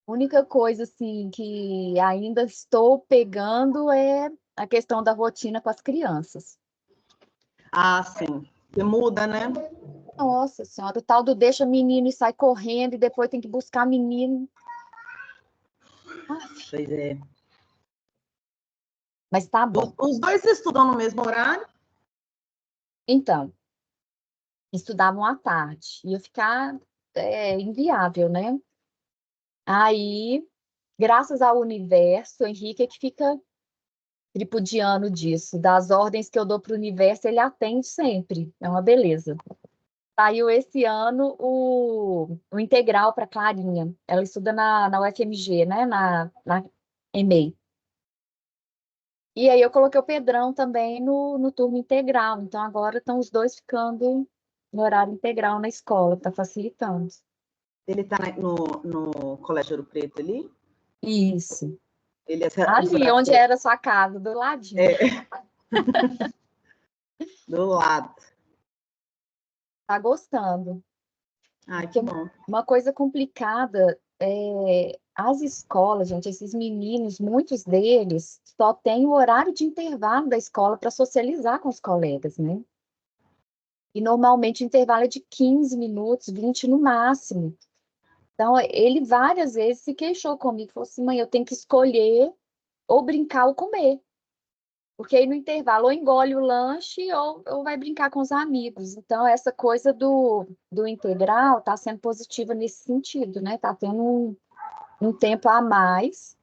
A única coisa, assim, que ainda estou pegando é a questão da rotina com as crianças. Ah, sim. Que muda, né? Nossa senhora, o tal do deixa menino e sai correndo e depois tem que buscar menino. Pois é. Mas tá bom. Os dois estudam no mesmo horário? Então, estudavam à tarde. Ia ficar inviável, né? Aí, graças ao universo, o Henrique é que fica tripudiano disso. Das ordens que eu dou para o universo, ele atende sempre. É uma beleza. Saiu esse ano o integral para Clarinha. Ela estuda na UFMG, né? Na EMEI. E aí eu coloquei o Pedrão também no turno integral. Então agora estão os dois ficando no horário integral na escola, está facilitando. Ele está no Colégio Ouro Preto ali? Isso. Ele é Ali onde era a sua casa, do ladinho. Do lado. Tá gostando. Ai, que bom. Uma coisa complicada é as escolas, gente, esses meninos, muitos deles só têm o horário de intervalo da escola para socializar com os colegas, né? E normalmente o intervalo é de 15 minutos, 20 no máximo. Então, ele várias vezes se queixou comigo, falou assim, mãe, eu tenho que escolher ou brincar ou comer. Porque aí no intervalo ou engole o lanche ou vai brincar com os amigos. Então, essa coisa do integral está sendo positiva nesse sentido, né? Está tendo um tempo a mais,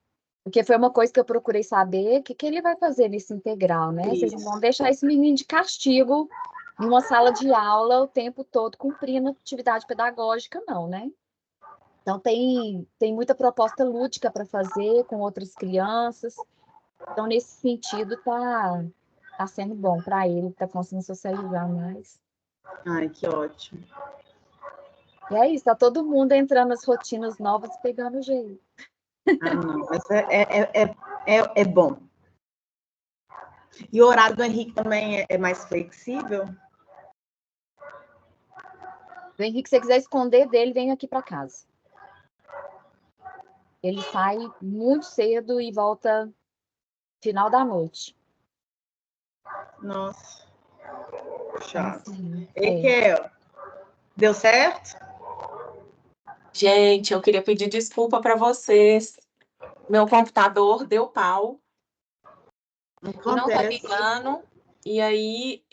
porque foi uma coisa que eu procurei saber, o que ele vai fazer nesse integral, né? Vocês não vão deixar esse menino de castigo numa sala de aula o tempo todo cumprindo atividade pedagógica, não, né? Então, tem muita proposta lúdica para fazer com outras crianças. Então, nesse sentido, tá sendo bom para ele, tá conseguindo socializar mais. Ai, que ótimo. E é isso, tá todo mundo entrando nas rotinas novas, pegando o jeito. Ah, não, mas é bom. E o horário do Henrique também é mais flexível? O Henrique, se você quiser esconder dele, vem aqui para casa. Ele sai muito cedo e volta final da noite. Nossa, chato. Assim, E Kel, deu certo? Gente, eu queria pedir desculpa para vocês. Meu computador deu pau e não está ligando. E aí,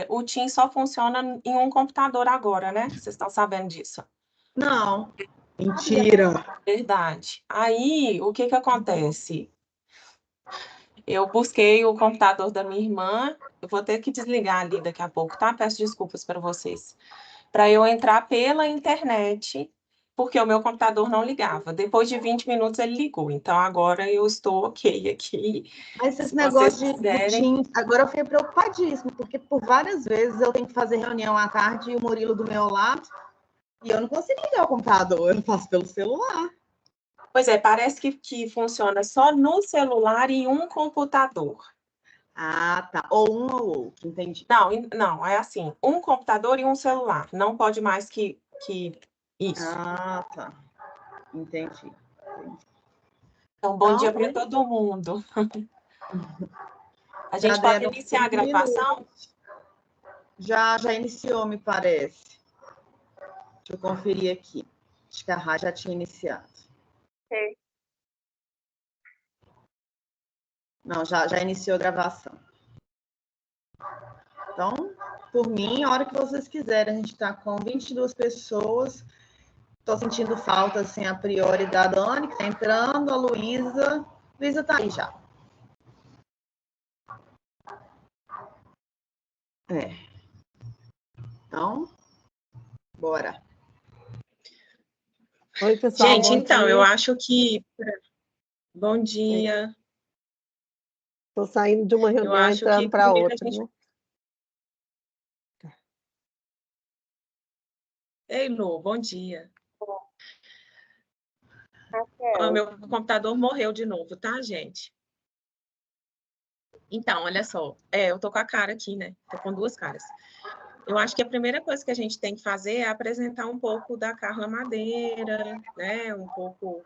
o Teams só funciona em um computador agora, né? Vocês estão sabendo disso? Não. Mentira. Verdade. Aí, o que acontece? Eu busquei o computador da minha irmã. Eu vou ter que desligar ali daqui a pouco, tá? Peço desculpas para vocês. Para eu entrar pela internet, porque o meu computador não ligava. Depois de 20 minutos ele ligou. Então agora eu estou ok aqui. Mas esse Se negócio vocês de quiserem... Teams, agora eu fiquei preocupadíssima, porque por várias vezes eu tenho que fazer reunião à tarde e o Murilo do meu lado, e eu não consigo ligar o computador, eu faço pelo celular. Pois é, parece que funciona só no celular e um computador. Ah, tá. Ou um ou outro, entendi. Não, é assim, um computador e um celular. Não pode mais que isso. Ah, tá. Entendi. Então, bom dia para todo mundo. A gente pode iniciar a gravação? Já iniciou, me parece. Deixa eu conferir aqui. Acho que a Rá já tinha iniciado. Ok. Não, já iniciou a gravação. Então, por mim, a hora que vocês quiserem, a gente está com 22 pessoas. Estou sentindo falta, assim, a priori da Dani, que está entrando, a Luísa. Luísa está aí já. Então, bora. Oi, pessoal. Gente, então, eu acho que... Bom dia. Estou saindo de uma reunião e entrando para outra, né? Ei, Lu, bom dia. Meu computador morreu de novo, tá, gente? Então, olha só. Eu tô com a cara aqui, né? Tô com duas caras. Eu acho que a primeira coisa que a gente tem que fazer é apresentar um pouco da Carla Madeira, né? Um pouco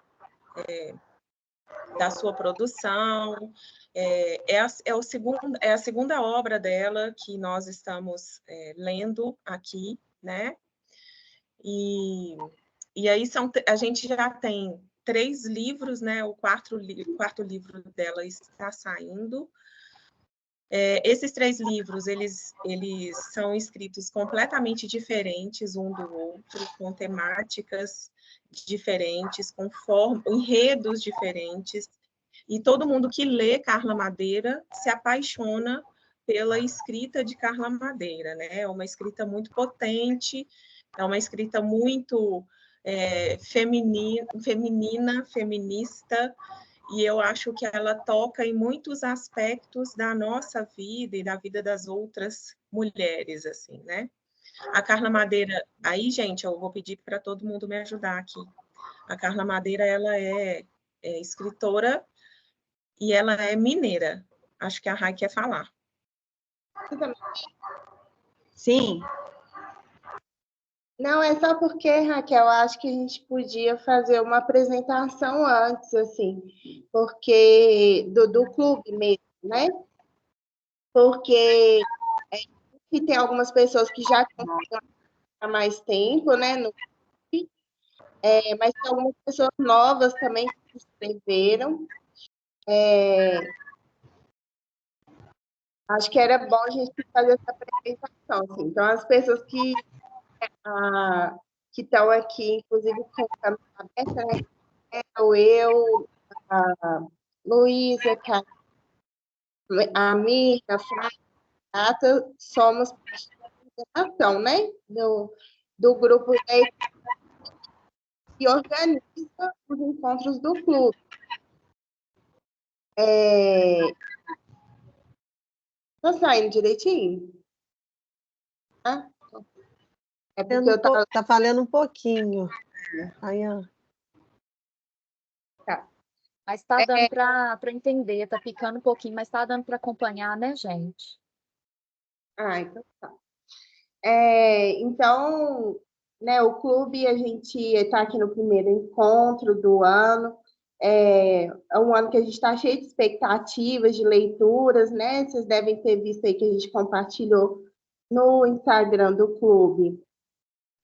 da sua produção. É a segunda obra dela que nós estamos lendo aqui, né? E aí a gente já tem 3 livros, né? O quarto livro dela está saindo. Esses 3 livros, eles são escritos completamente diferentes um do outro, com temáticas diferentes, com enredos diferentes. E todo mundo que lê Carla Madeira se apaixona pela escrita de Carla Madeira, né? É uma escrita muito potente, é uma escrita muito feminina, feminista, e eu acho que ela toca em muitos aspectos da nossa vida e da vida das outras mulheres, assim, né? A Carla Madeira, aí, gente, eu vou pedir para todo mundo me ajudar aqui. A Carla Madeira, ela é escritora e ela é mineira. Acho que a Rai quer falar. Sim. Não, é só porque, Raquel, eu acho que a gente podia fazer uma apresentação antes, assim, porque do clube mesmo, né? Porque tem algumas pessoas que já estão há mais tempo, né? Mas tem algumas pessoas novas também que se inscreveram. Acho que era bom a gente fazer essa apresentação, assim. Então, as pessoas que estão aqui, inclusive com a câmera aberta, né? Eu, a Luísa, a Mirna, a Fata, somos parte da coordenação, né? Do grupo que organiza os encontros do clube. Tá saindo direitinho? É porque eu tava... Tá falhando um pouquinho. Aí, ó. Tá. Mas tá dando para entender, tá ficando um pouquinho, mas tá dando para acompanhar, né, gente? Então tá. Então, né, o clube, a gente está aqui no primeiro encontro do ano. É um ano que a gente está cheio de expectativas, de leituras, né? Vocês devem ter visto aí que a gente compartilhou no Instagram do clube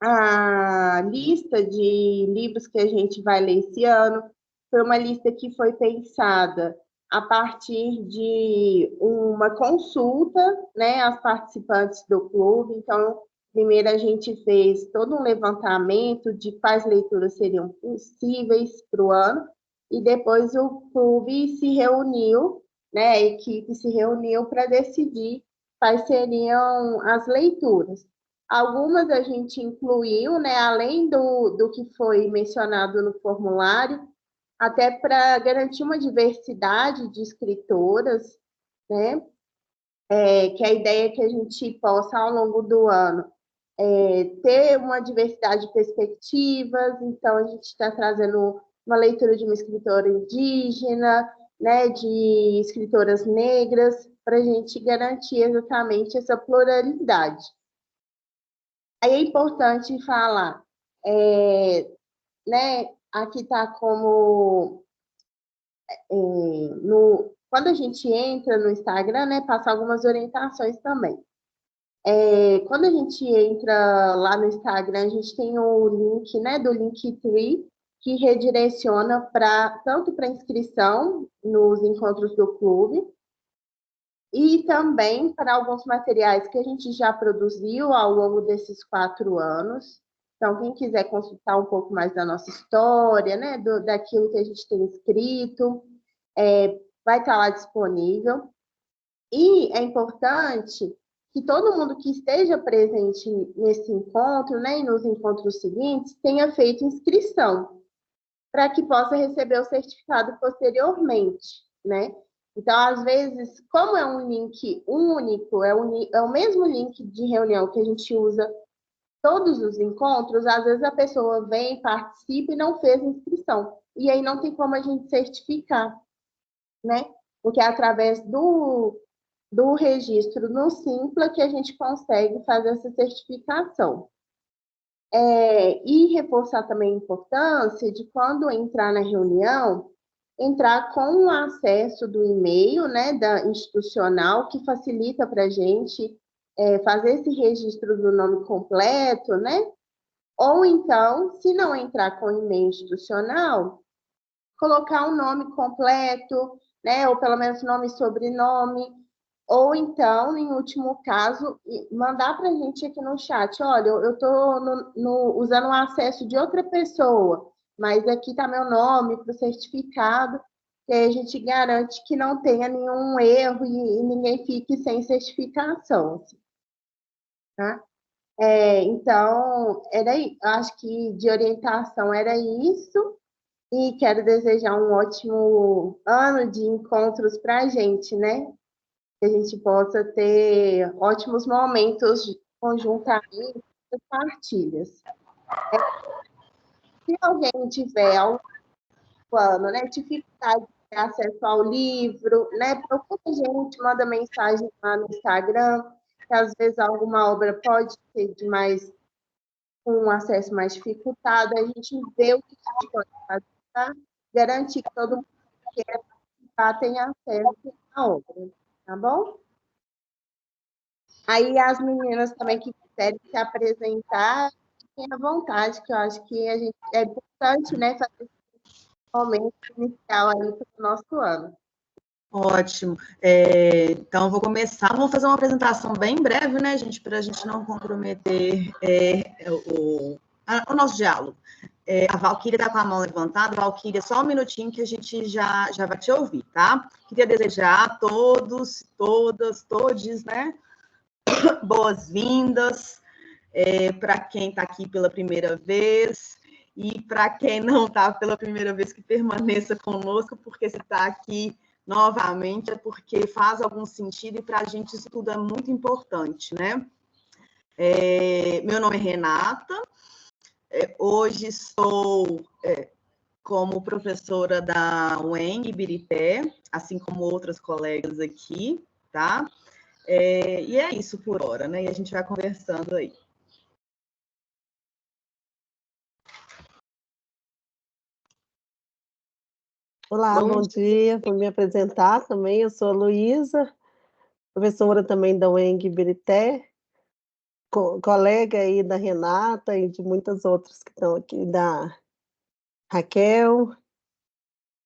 a lista de livros que a gente vai ler esse ano. Foi uma lista que foi pensada a partir de uma consulta, né, às participantes do clube. Então, primeiro a gente fez todo um levantamento de quais leituras seriam possíveis para o ano, e depois o clube se reuniu, né, a equipe se reuniu para decidir quais seriam as leituras. Algumas a gente incluiu, né, além do que foi mencionado no formulário, até para garantir uma diversidade de escritoras, né? Que a ideia é que a gente possa, ao longo do ano, ter uma diversidade de perspectivas. Então, a gente está trazendo uma leitura de uma escritora indígena, né, de escritoras negras, para a gente garantir exatamente essa pluralidade. Aí é importante falar, né, aqui está como, quando a gente entra no Instagram, né, passa algumas orientações também. Quando a gente entra lá no Instagram, a gente tem o link, né, do Linktree, que redireciona tanto para inscrição nos encontros do clube, e também para alguns materiais que a gente já produziu ao longo desses 4 anos. Então, quem quiser consultar um pouco mais da nossa história, né, daquilo que a gente tem escrito, vai estar lá disponível. E é importante que todo mundo que esteja presente nesse encontro, né, e nos encontros seguintes, tenha feito inscrição, para que possa receber o certificado posteriormente, né? Então, às vezes, como é um link único, é o mesmo link de reunião que a gente usa todos os encontros, às vezes a pessoa vem, participa e não fez inscrição. E aí não tem como a gente certificar, né? Porque é através do registro no Simpla que a gente consegue fazer essa certificação. E reforçar também a importância de, quando entrar na reunião, entrar com o acesso do e-mail, né, da institucional, que facilita para a gente fazer esse registro do nome completo, né? Ou então, se não entrar com e-mail institucional, colocar um nome completo, né, ou pelo menos nome e sobrenome, ou então, em último caso, mandar para a gente aqui no chat: olha, eu estou usando o acesso de outra pessoa, mas aqui está meu nome para o certificado, e aí a gente garante que não tenha nenhum erro e ninguém fique sem certificação. Assim, tá? Então, acho que de orientação era isso, e quero desejar um ótimo ano de encontros para a gente, né? Que a gente possa ter ótimos momentos conjuntamente, partilhas. Se alguém tiver algum plano, né, dificuldade de ter acesso ao livro, né, procura a gente, manda mensagem lá no Instagram, que às vezes alguma obra pode ser com um acesso mais dificultado, a gente vê o que a gente pode fazer, tá? Garantir que todo mundo que quer participar tenha acesso à obra, tá bom? Aí as meninas também que quiserem se apresentar, fiquem à vontade, que eu acho que é importante, né, fazer esse momento inicial aí para o nosso ano. Ótimo. Então, vou começar. Vamos fazer uma apresentação bem breve, né, gente, para a gente não comprometer o nosso diálogo. A Valquíria está com a mão levantada. Valquíria, só um minutinho que a gente já vai te ouvir, tá? Queria desejar a todos, todas, todes, né, boas-vindas, para quem está aqui pela primeira vez, e para quem não está pela primeira vez, que permaneça conosco, porque se está aqui novamente é porque faz algum sentido, e para a gente isso tudo é muito importante, né? Meu nome é Renata, hoje sou como professora da UENG Ibirité, assim como outras colegas aqui, tá? E é isso por hora, né? E a gente vai conversando aí. Olá, bom dia. Vou me apresentar também. Eu sou a Luísa, professora também da UENG Ibirité, colega aí da Renata e de muitas outras que estão aqui, da Raquel.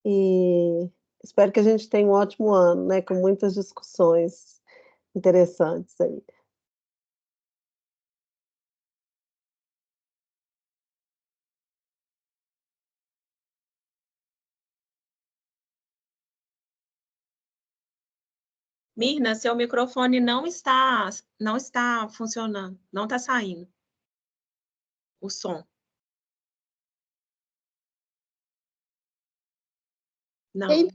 E espero que a gente tenha um ótimo ano, né? Com muitas discussões interessantes aí. Mirna, seu microfone não está funcionando, não está saindo o som. Não. Tem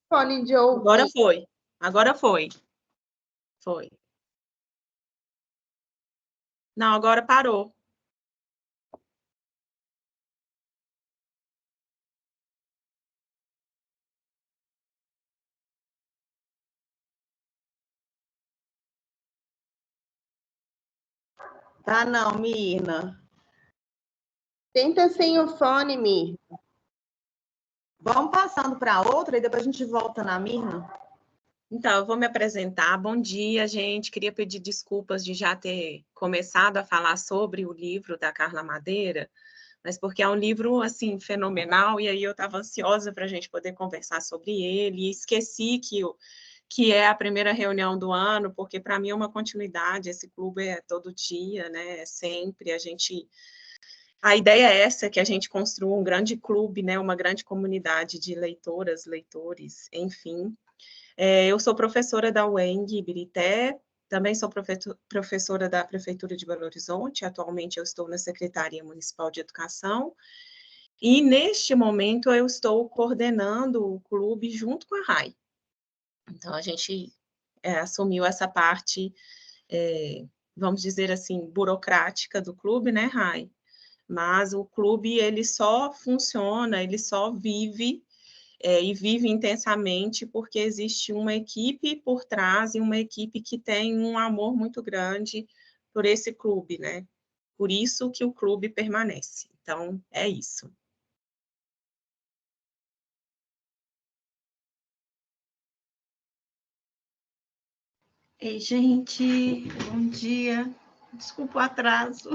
fone de ouvir. Agora foi. Foi. Não, agora parou. Tá, não, Mirna. Tenta sem o fone, Mir. Vamos passando para outra e depois a gente volta na Mirna. Então, eu vou me apresentar. Bom dia, gente. Queria pedir desculpas de já ter começado a falar sobre o livro da Carla Madeira, mas porque é um livro, assim, fenomenal, e aí eu estava ansiosa para a gente poder conversar sobre ele, e esqueci que é a primeira reunião do ano, porque para mim é uma continuidade, esse clube é todo dia, né, é sempre, a ideia é essa, que a gente construa um grande clube, né, uma grande comunidade de leitoras, leitores, enfim. Eu sou professora da UENG Ibirité, também sou professora da Prefeitura de Belo Horizonte, atualmente eu estou na Secretaria Municipal de Educação, e neste momento eu estou coordenando o clube junto com a RAI. Então, a gente assumiu essa parte, vamos dizer assim, burocrática do clube, né, RAI? Mas o clube, ele só funciona, ele só vive, e vive intensamente porque existe uma equipe por trás e uma equipe que tem um amor muito grande por esse clube, né? por isso que o clube permanece. Então, é isso. Ei, gente, bom dia. Desculpa o atraso.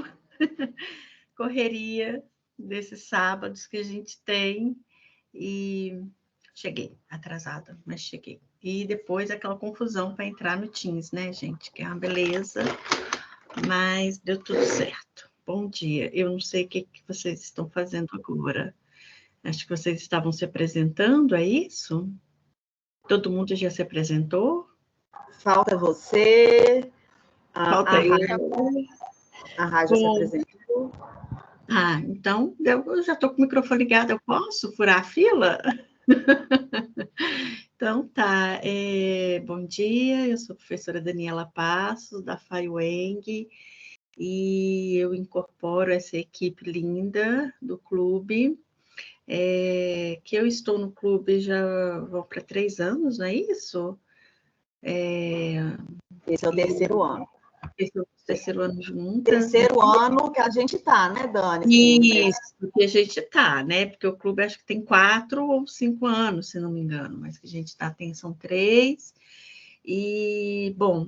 Correria desses sábados que a gente tem. E cheguei atrasada, mas cheguei. E depois aquela confusão para entrar no Teams, né, gente? Que é uma beleza, mas deu tudo certo. Bom dia. Eu não sei o que vocês estão fazendo agora. Acho que vocês estavam se apresentando, é isso? Todo mundo já se apresentou? Falta você. Falta eu. A Raja se apresentou. Ah, então eu já estou com o microfone ligado, eu posso furar a fila? Então tá, bom dia, eu sou a professora Daniela Passos, da FAIWENG, e eu incorporo essa equipe linda do clube, que eu estou no clube já vão para 3 anos, não é isso? Esse é o terceiro ano. Esse é o terceiro ano juntas. Terceiro ano que a gente está, né, Dani? Isso, que a gente está, né? Porque o clube acho que tem 4 ou 5 anos, se não me engano, mas que a gente está, são 3. E, bom,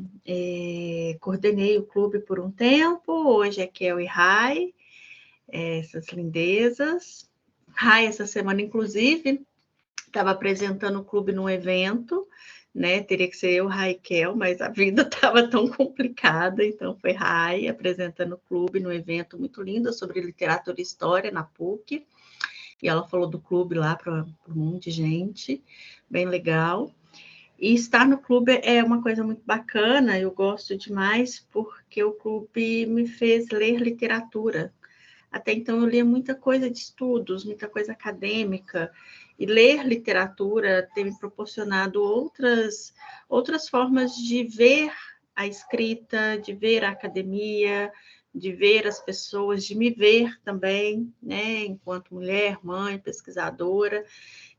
coordenei o clube por um tempo, hoje é Kel e Rai, essas lindezas. Rai, essa semana, inclusive, estava apresentando o clube num evento, né? Teria que ser eu, Rai e Kel, mas a vida estava tão complicada, então foi Rai apresentando o clube num evento muito lindo sobre literatura e história na PUC, e ela falou do clube lá para um monte de gente, bem legal. E estar no clube é uma coisa muito bacana, eu gosto demais, porque o clube me fez ler literatura. Até então eu lia muita coisa de estudos, muita coisa acadêmica, e ler literatura tem me proporcionado outras formas de ver a escrita, de ver a academia, de ver as pessoas, de me ver também, né, enquanto mulher, mãe, pesquisadora.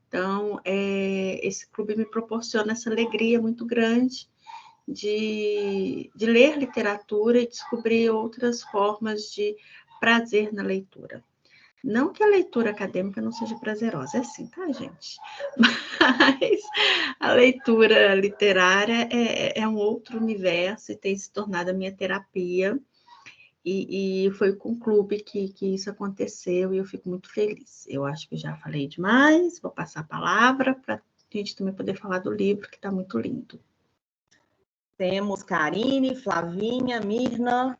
Então, esse clube me proporciona essa alegria muito grande de ler literatura e descobrir outras formas de prazer na leitura. Não que a leitura acadêmica não seja prazerosa, é assim, tá, gente? Mas a leitura literária é um outro universo e tem se tornado a minha terapia. E foi com o clube que isso aconteceu e eu fico muito feliz. Eu acho que já falei demais, vou passar a palavra para a gente também poder falar do livro, que está muito lindo. Temos Karine, Flavinha, Mirna.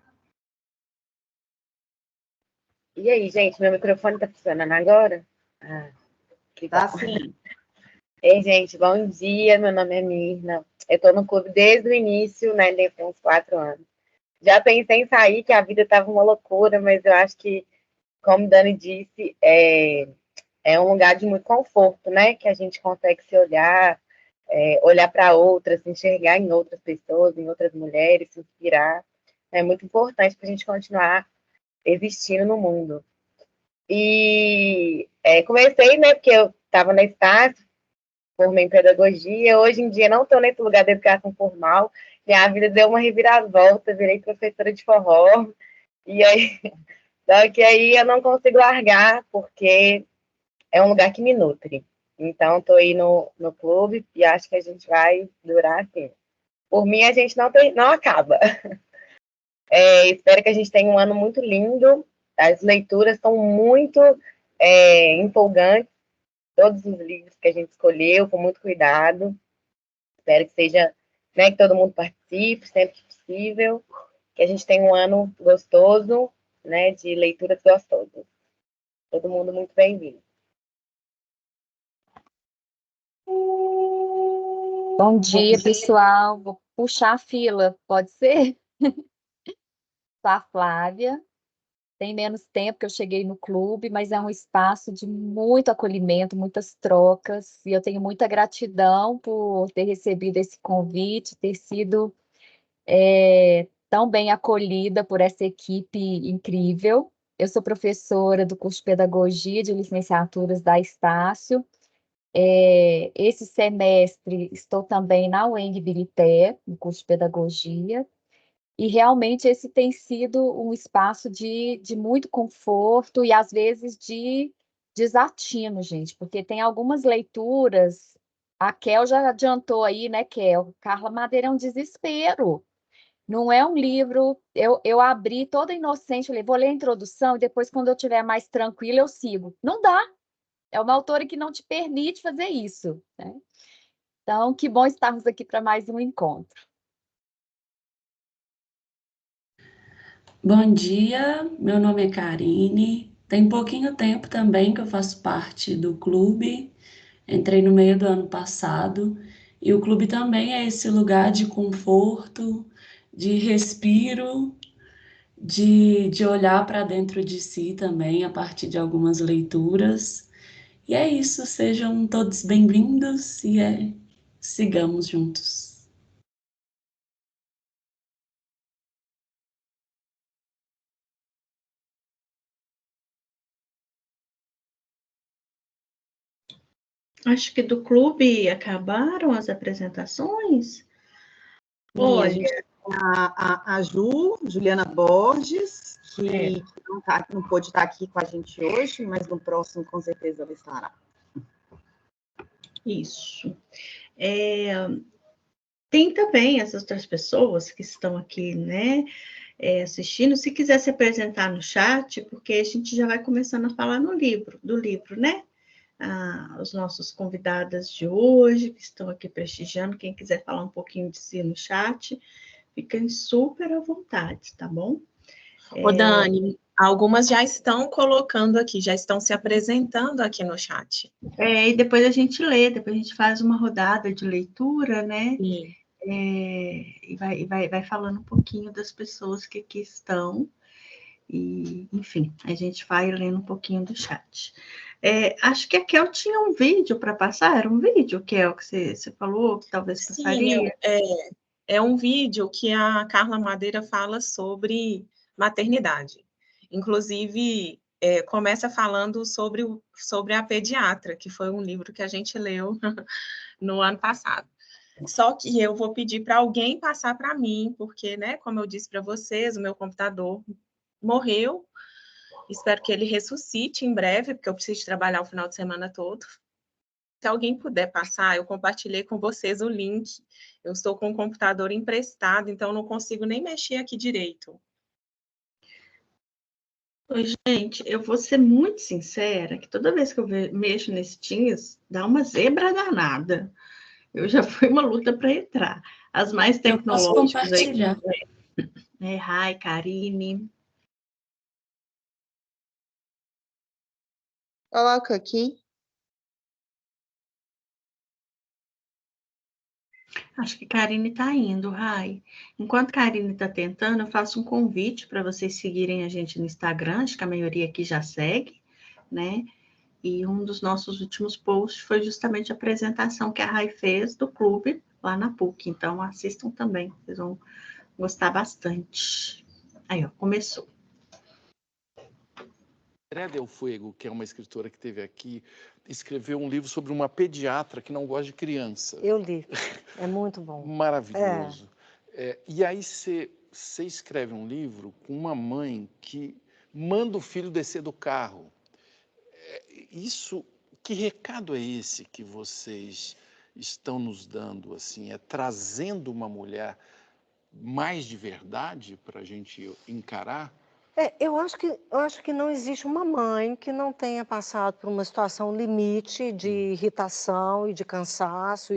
E aí, gente, meu microfone está funcionando agora? Tá sim. Ei, gente, bom dia, meu nome é Mirna. Eu estou no clube desde o início, né, tem uns 4 anos. Já pensei em sair, que a vida estava uma loucura, mas eu acho que, como Dani disse, é um lugar de muito conforto, né? Que a gente consegue se olhar, olhar para outras, se enxergar em outras pessoas, em outras mulheres, se inspirar. É muito importante para a gente continuar existindo no mundo. E comecei, né? Porque eu estava na Estácio, formei em pedagogia, hoje em dia não estou nesse lugar de educação formal, minha vida deu uma reviravolta, virei professora de forró, e aí, só que aí eu não consigo largar, porque é um lugar que me nutre. Então, estou aí no clube e acho que a gente vai durar assim. Por mim, a gente não acaba. Espero que a gente tenha um ano muito lindo, as leituras estão muito empolgantes, todos os livros que a gente escolheu, com muito cuidado. Espero que seja, né, que todo mundo participe sempre que possível, que a gente tenha um ano gostoso, né, de leituras gostosas. Todo mundo muito bem-vindo. Bom dia, pessoal. Vou puxar a fila, pode ser? Sou a Flávia. Tem menos tempo que eu cheguei no clube, mas é um espaço de muito acolhimento, muitas trocas, e eu tenho muita gratidão por ter recebido esse convite, ter sido tão bem acolhida por essa equipe incrível. Eu sou professora do curso de Pedagogia de Licenciaturas da Estácio. Esse semestre estou também na UENG Birité, no curso de Pedagogia, E realmente esse tem sido um espaço de muito conforto e, às vezes, de desatino, gente, porque tem algumas leituras, a Kel já adiantou aí, né, Kel? Carla Madeira é um desespero. Não é um livro, eu abri toda inocente, falei, vou ler a introdução e depois, quando eu estiver mais tranquila, eu sigo. Não dá. É uma autora que não te permite fazer isso, né? Então, que bom estarmos aqui para mais um encontro. Bom dia, meu nome é Karine. Tem pouquinho tempo também que eu faço parte do clube. Entrei no meio do ano passado. E o clube também é esse lugar de conforto, de respiro, de olhar para dentro de si também, a partir de algumas leituras. E é isso, sejam todos bem-vindos e sigamos juntos. Acho que do clube acabaram as apresentações. Olha, a Juliana Borges, que não pôde estar aqui com a gente hoje, mas no próximo, com certeza, ela estará. Isso. Tem também essas outras pessoas que estão aqui, né, assistindo. Se quiser se apresentar no chat, porque a gente já vai começando a falar do livro, né? Os nossos convidadas de hoje, que estão aqui prestigiando, quem quiser falar um pouquinho de si no chat, fiquem super à vontade, tá bom? Ô, Dani, algumas já estão colocando aqui, já estão se apresentando aqui no chat. E depois a gente lê, depois a gente faz uma rodada de leitura, né? Sim. E vai falando um pouquinho das pessoas que aqui estão. E, enfim, a gente vai lendo um pouquinho do chat. Acho que a Kel tinha um vídeo para passar. Era um vídeo, Kel, que você falou, que talvez passaria? Sim, é um vídeo que a Carla Madeira fala sobre maternidade. Inclusive, começa falando sobre a pediatra, que foi um livro que a gente leu no ano passado. Só que eu vou pedir para alguém passar para mim, porque, né, como eu disse para vocês, o meu computador morreu. Espero que ele ressuscite em breve, porque eu preciso trabalhar o final de semana todo. Se alguém puder passar, eu compartilhei com vocês o link. Eu estou com o computador emprestado, então não consigo nem mexer aqui direito. Oi, gente, eu vou ser muito sincera, que toda vez que eu mexo nesse Teams, dá uma zebra danada. Foi uma luta para entrar. As mais tecnológicas aí. Hi, Karine. Coloca aqui. Acho que Karine está indo, Rai. Enquanto Karine está tentando, eu faço um convite para vocês seguirem a gente no Instagram, acho que a maioria aqui já segue, né? E um dos nossos últimos posts foi justamente a apresentação que a Rai fez do clube lá na PUC. Então, assistam também, vocês vão gostar bastante. Aí, ó, começou. André Del Fuego, que é uma escritora que esteve aqui, escreveu um livro sobre uma pediatra que não gosta de criança. Eu li, é muito bom. Maravilhoso. E aí você escreve um livro com uma mãe que manda o filho descer do carro. Que recado é esse que vocês estão nos dando? Assim, trazendo uma mulher mais de verdade para a gente encarar? Eu acho que não existe uma mãe que não tenha passado por uma situação limite de irritação e de cansaço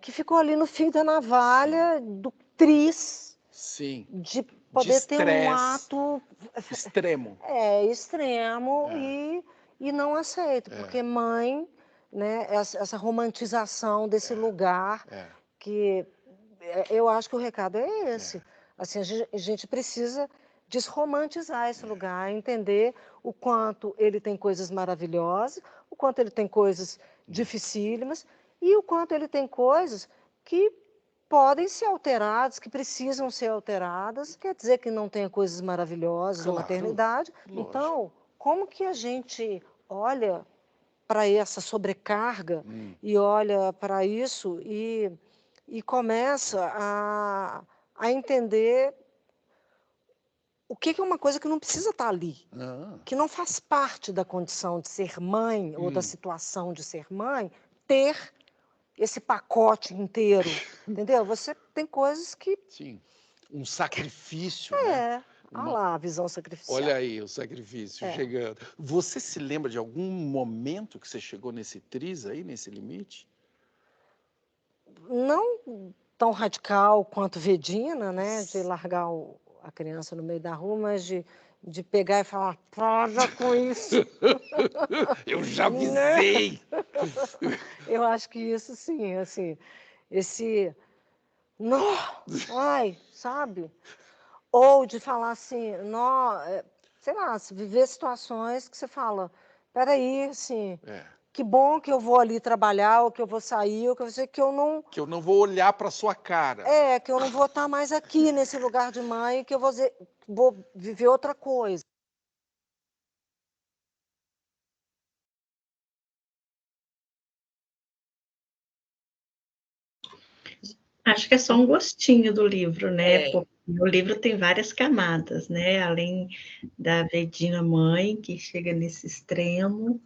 que ficou ali no fio da navalha, do tris. Sim. De poder ter um ato extremo. Extremo e não aceito, porque mãe, né, essa romantização desse lugar que eu acho que o recado é esse. Assim, a gente precisa desromantizar esse lugar, entender o quanto ele tem coisas maravilhosas, o quanto ele tem coisas dificílimas e o quanto ele tem coisas que podem ser alteradas, que precisam ser alteradas. Quer dizer que não tenha coisas maravilhosas na maternidade. Lógico. Então, como que a gente olha para essa sobrecarga e olha para isso e e começa a entender o que é uma coisa que não precisa estar ali, que não faz parte da condição de ser mãe ou da situação de ser mãe, ter esse pacote inteiro, entendeu? Você tem coisas que... Sim, um sacrifício, né? Olha lá a visão sacrificial. Olha aí o sacrifício chegando. Você se lembra de algum momento que você chegou nesse triz aí, nesse limite? Não tão radical quanto Vedina, né? De largar a criança no meio da rua, mas de pegar e falar, para com isso. Eu já avisei. Eu acho que isso sim, assim, não, ai, sabe? Ou de falar assim, não, sei lá, viver situações que você fala, peraí, assim, que bom que eu vou ali trabalhar, ou que eu vou sair, ou que eu não... Que eu não vou olhar para sua cara. Que eu não vou estar mais aqui nesse lugar de mãe, que eu vou viver outra coisa. Acho que é só um gostinho do livro, né? Porque o livro tem várias camadas, né? Além da Vedina mãe, que chega nesse extremo.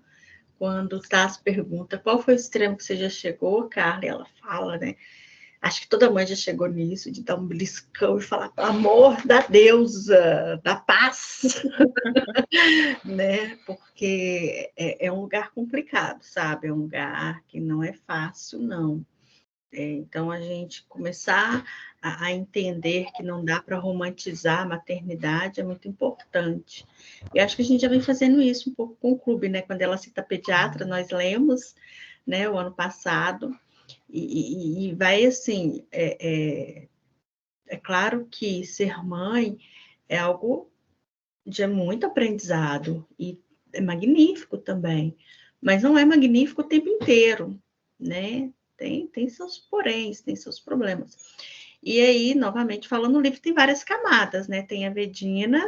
Quando o Tasso pergunta qual foi o extremo que você já chegou, Carla, ela fala, né? Acho que toda mãe já chegou nisso, de dar um beliscão e falar, pelo amor da deusa, da paz, né? Porque é um lugar complicado, sabe? É um lugar que não é fácil, não. Então, a gente começar a entender que não dá para romantizar a maternidade é muito importante. E acho que a gente já vem fazendo isso um pouco com o clube, né? Quando ela cita pediatra, nós lemos, né, o ano passado, e vai assim, é claro que ser mãe é algo de muito aprendizado, e é magnífico também, mas não é magnífico o tempo inteiro, né? Tem seus poréns, tem seus problemas. E aí, novamente, falando no livro, tem várias camadas, né? Tem a Vedina,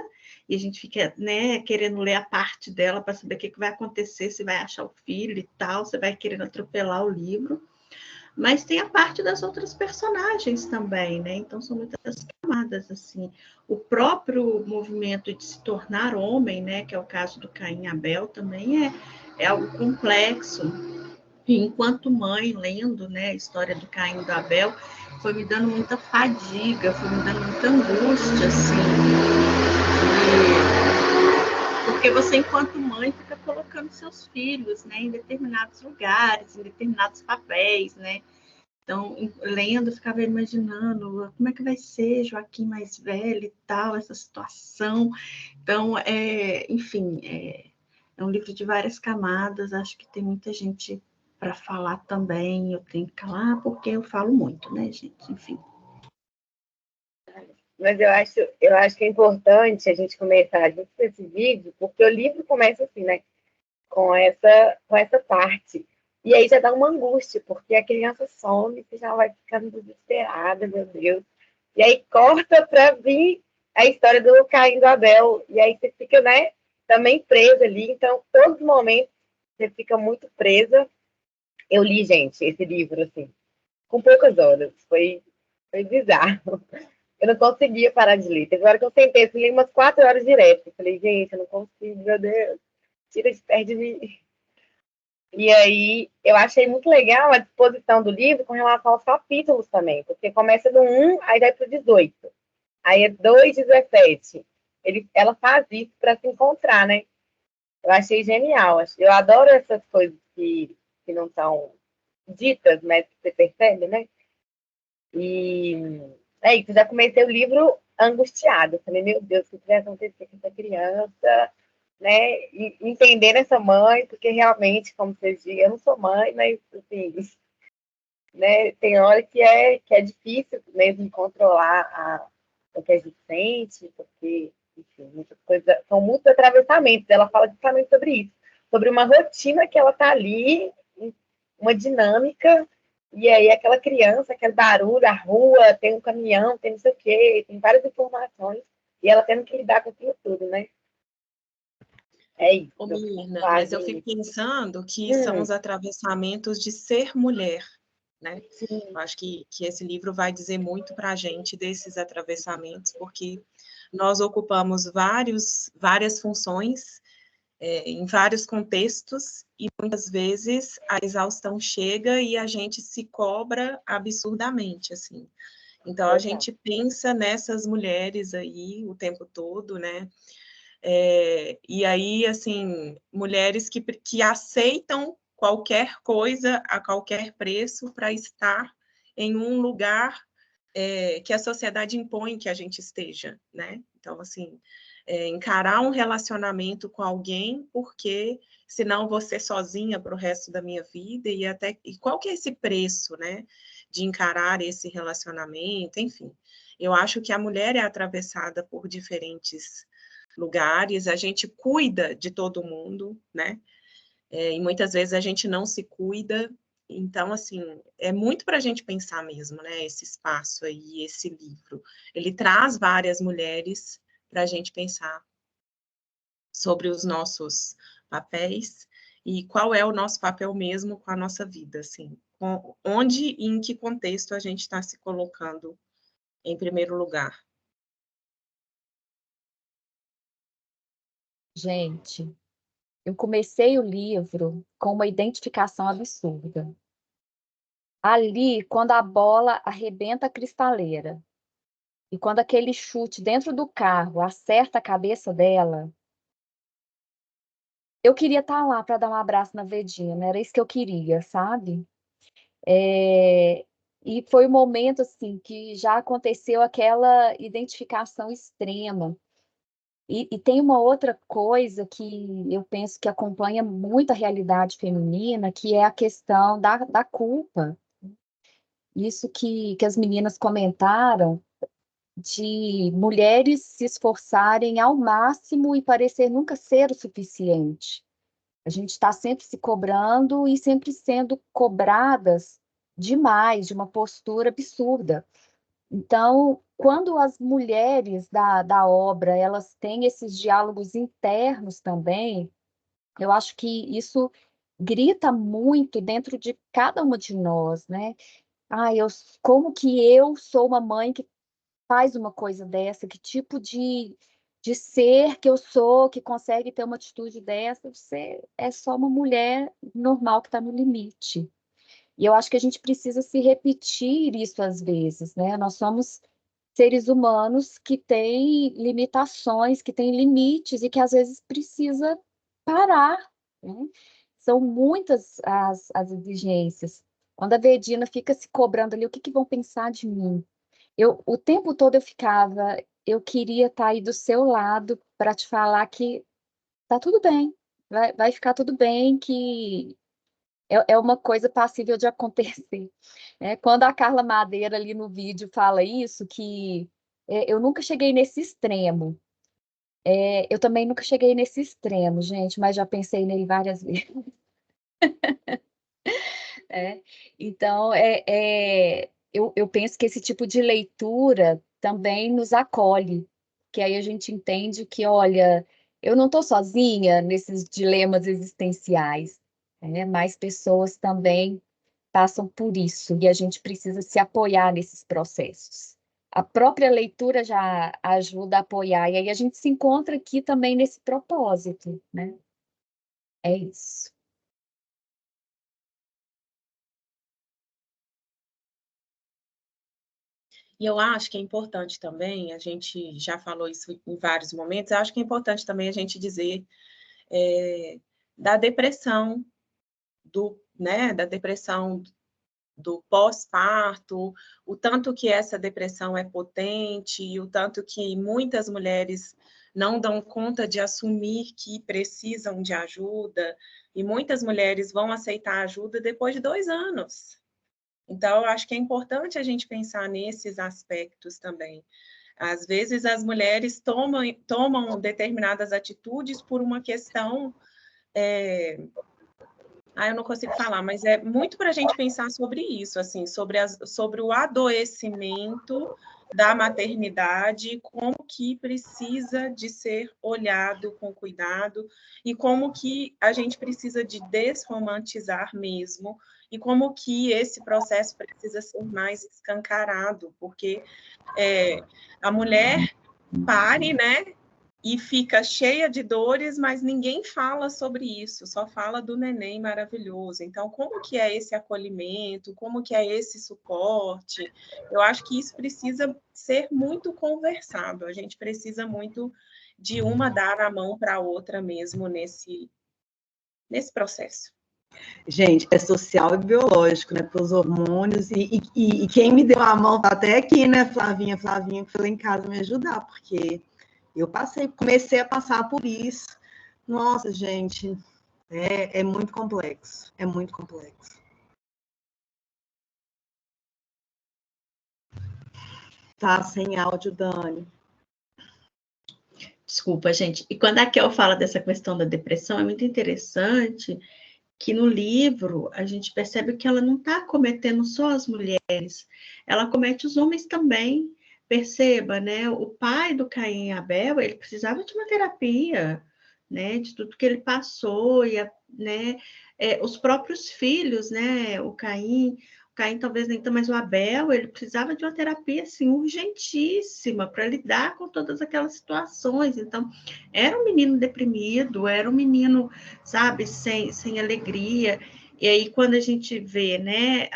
e a gente fica, né, querendo ler a parte dela para saber o que vai acontecer, se vai achar o filho e tal, você vai querendo atropelar o livro. Mas tem a parte das outras personagens também, né? Então, são muitas camadas, assim. O próprio movimento de se tornar homem, né? Que é o caso do Caim e Abel, também é algo complexo. E enquanto mãe, lendo, né, a história do Caim e do Abel, foi me dando muita fadiga, foi me dando muita angústia, assim. Porque você, enquanto mãe, fica colocando seus filhos, né, em determinados lugares, em determinados papéis, né? Então, lendo, eu ficava imaginando como é que vai ser Joaquim mais velho e tal, essa situação. Então, enfim, é um livro de várias camadas, acho que tem muita gente para falar também, eu tenho que calar porque eu falo muito, né, gente? Enfim. Mas eu acho que é importante a gente começar junto com esse vídeo, porque o livro começa assim, né? Com essa parte. E aí já dá uma angústia, porque a criança some, você já vai ficando desesperada, meu Deus. E aí corta para vir a história do Caim e do Abel. E aí você fica, né, também presa ali. Então, todos os momentos você fica muito presa. Eu li, gente, esse livro, assim, com poucas horas. Foi bizarro. Eu não conseguia parar de ler. Teve hora que eu sentei, eu li umas 4 horas direto. Eu falei, gente, eu não consigo, meu Deus. Tira de perto de mim. E aí, eu achei muito legal a disposição do livro com relação aos capítulos também, porque começa no 1, aí vai para o 18. Aí é 2, 17. Ela faz isso para se encontrar, né? Eu achei genial. Eu adoro essas coisas que não são ditas, mas que você percebe, né? E é isso, já comecei o livro angustiada. Falei, meu Deus, o que vai acontecer com essa criança? Né, e entender essa mãe, porque realmente, como vocês dizem, eu não sou mãe, mas assim, né, tem hora que é difícil mesmo controlar o que a gente sente, porque, enfim, muitas coisas, são muitos atravessamentos. Ela fala justamente sobre isso, sobre uma rotina que ela está ali, uma dinâmica, e aí aquela criança, aquele barulho, a rua, tem um caminhão, tem não sei o quê, tem várias informações, e ela tendo que lidar com aquilo tudo, né? É isso. Ô, Mirna, mas eu fico pensando que são os atravessamentos de ser mulher, né? Eu acho que esse livro vai dizer muito para a gente desses atravessamentos, porque nós ocupamos várias funções em vários contextos, e muitas vezes a exaustão chega e a gente se cobra absurdamente, assim. Então, a gente pensa nessas mulheres aí o tempo todo, né? E aí, assim, mulheres que aceitam qualquer coisa a qualquer preço para estar em um lugar que a sociedade impõe que a gente esteja, né? Então, assim, encarar um relacionamento com alguém porque senão vou ser sozinha para o resto da minha vida, e qual que é esse preço, né, de encarar esse relacionamento, enfim. Eu acho que a mulher é atravessada por diferentes lugares, a gente cuida de todo mundo, né? E muitas vezes a gente não se cuida. Então, assim, é muito para a gente pensar mesmo, né? Esse espaço aí, esse livro. Ele traz várias mulheres para a gente pensar sobre os nossos papéis e qual é o nosso papel mesmo com a nossa vida, assim. Onde e em que contexto a gente está se colocando em primeiro lugar. Gente, eu comecei o livro com uma identificação absurda. Ali, quando a bola arrebenta a cristaleira, e quando aquele chute dentro do carro acerta a cabeça dela, eu queria estar lá para dar um abraço na Vedina, era isso que eu queria, sabe? E foi um momento assim que já aconteceu aquela identificação extrema. E tem uma outra coisa que eu penso que acompanha muito a realidade feminina, que é a questão da culpa. Isso que as meninas comentaram, de mulheres se esforçarem ao máximo e parecer nunca ser o suficiente. A gente está sempre se cobrando e sempre sendo cobradas demais, de uma postura absurda. Então, quando as mulheres da obra, elas têm esses diálogos internos também, eu acho que isso grita muito dentro de cada uma de nós, né? Ah, como que eu sou uma mãe que faz uma coisa dessa? Que tipo de ser que eu sou, que consegue ter uma atitude dessa? Você é só uma mulher normal que está no limite. E eu acho que a gente precisa se repetir isso às vezes, né? Nós somos seres humanos que têm limitações, que têm limites e que às vezes precisa parar, né? São muitas as exigências. Quando a Vedina fica se cobrando ali, o que vão pensar de mim? O tempo todo eu queria estar aí do seu lado para te falar que tá tudo bem, vai ficar tudo bem, que é uma coisa passível de acontecer. Quando a Carla Madeira ali no vídeo fala isso, que eu nunca cheguei nesse extremo. Eu também nunca cheguei nesse extremo, gente, mas já pensei nele várias vezes. Então, eu penso que esse tipo de leitura também nos acolhe, que aí a gente entende que, olha, eu não estou sozinha nesses dilemas existenciais, né? Mais pessoas também passam por isso, e a gente precisa se apoiar nesses processos. A própria leitura já ajuda a apoiar, e aí a gente se encontra aqui também nesse propósito, né? É isso. E eu acho que é importante também, a gente já falou isso em vários momentos, eu acho que é importante também a gente dizer da depressão, da depressão do pós-parto, o tanto que essa depressão é potente, e o tanto que muitas mulheres não dão conta de assumir que precisam de ajuda, e muitas mulheres vão aceitar ajuda depois de 2 anos. Então, eu acho que é importante a gente pensar nesses aspectos também. Às vezes, as mulheres tomam determinadas atitudes por uma questão... eu não consigo falar, mas é muito para a gente pensar sobre isso, assim, sobre o adoecimento da maternidade, como que precisa de ser olhado com cuidado e como que a gente precisa de desromantizar mesmo e como que esse processo precisa ser mais escancarado, porque a mulher pare, né, e fica cheia de dores, mas ninguém fala sobre isso, só fala do neném maravilhoso. Então, como que é esse acolhimento, como que é esse suporte? Eu acho que isso precisa ser muito conversado, a gente precisa muito de uma dar a mão para a outra mesmo nesse processo. Gente, é social e biológico, né, para os hormônios, e quem me deu a mão tá até aqui, né, Flavinha, que foi lá em casa me ajudar, porque eu comecei a passar por isso. Nossa, gente, é muito complexo, é muito complexo. Tá sem áudio, Dani. Desculpa, gente. E quando a Kel fala dessa questão da depressão, é muito interessante que no livro a gente percebe que ela não está cometendo só as mulheres, ela comete os homens também. Perceba, né? O pai do Caim e Abel, ele precisava de uma terapia, né? De tudo que ele passou, né? Os próprios filhos, né? O Caim talvez nem tanto, mas o Abel, ele precisava de uma terapia, assim, urgentíssima para lidar com todas aquelas situações. Então, era um menino deprimido, era um menino, sabe, sem alegria. E aí, quando a gente vê, né,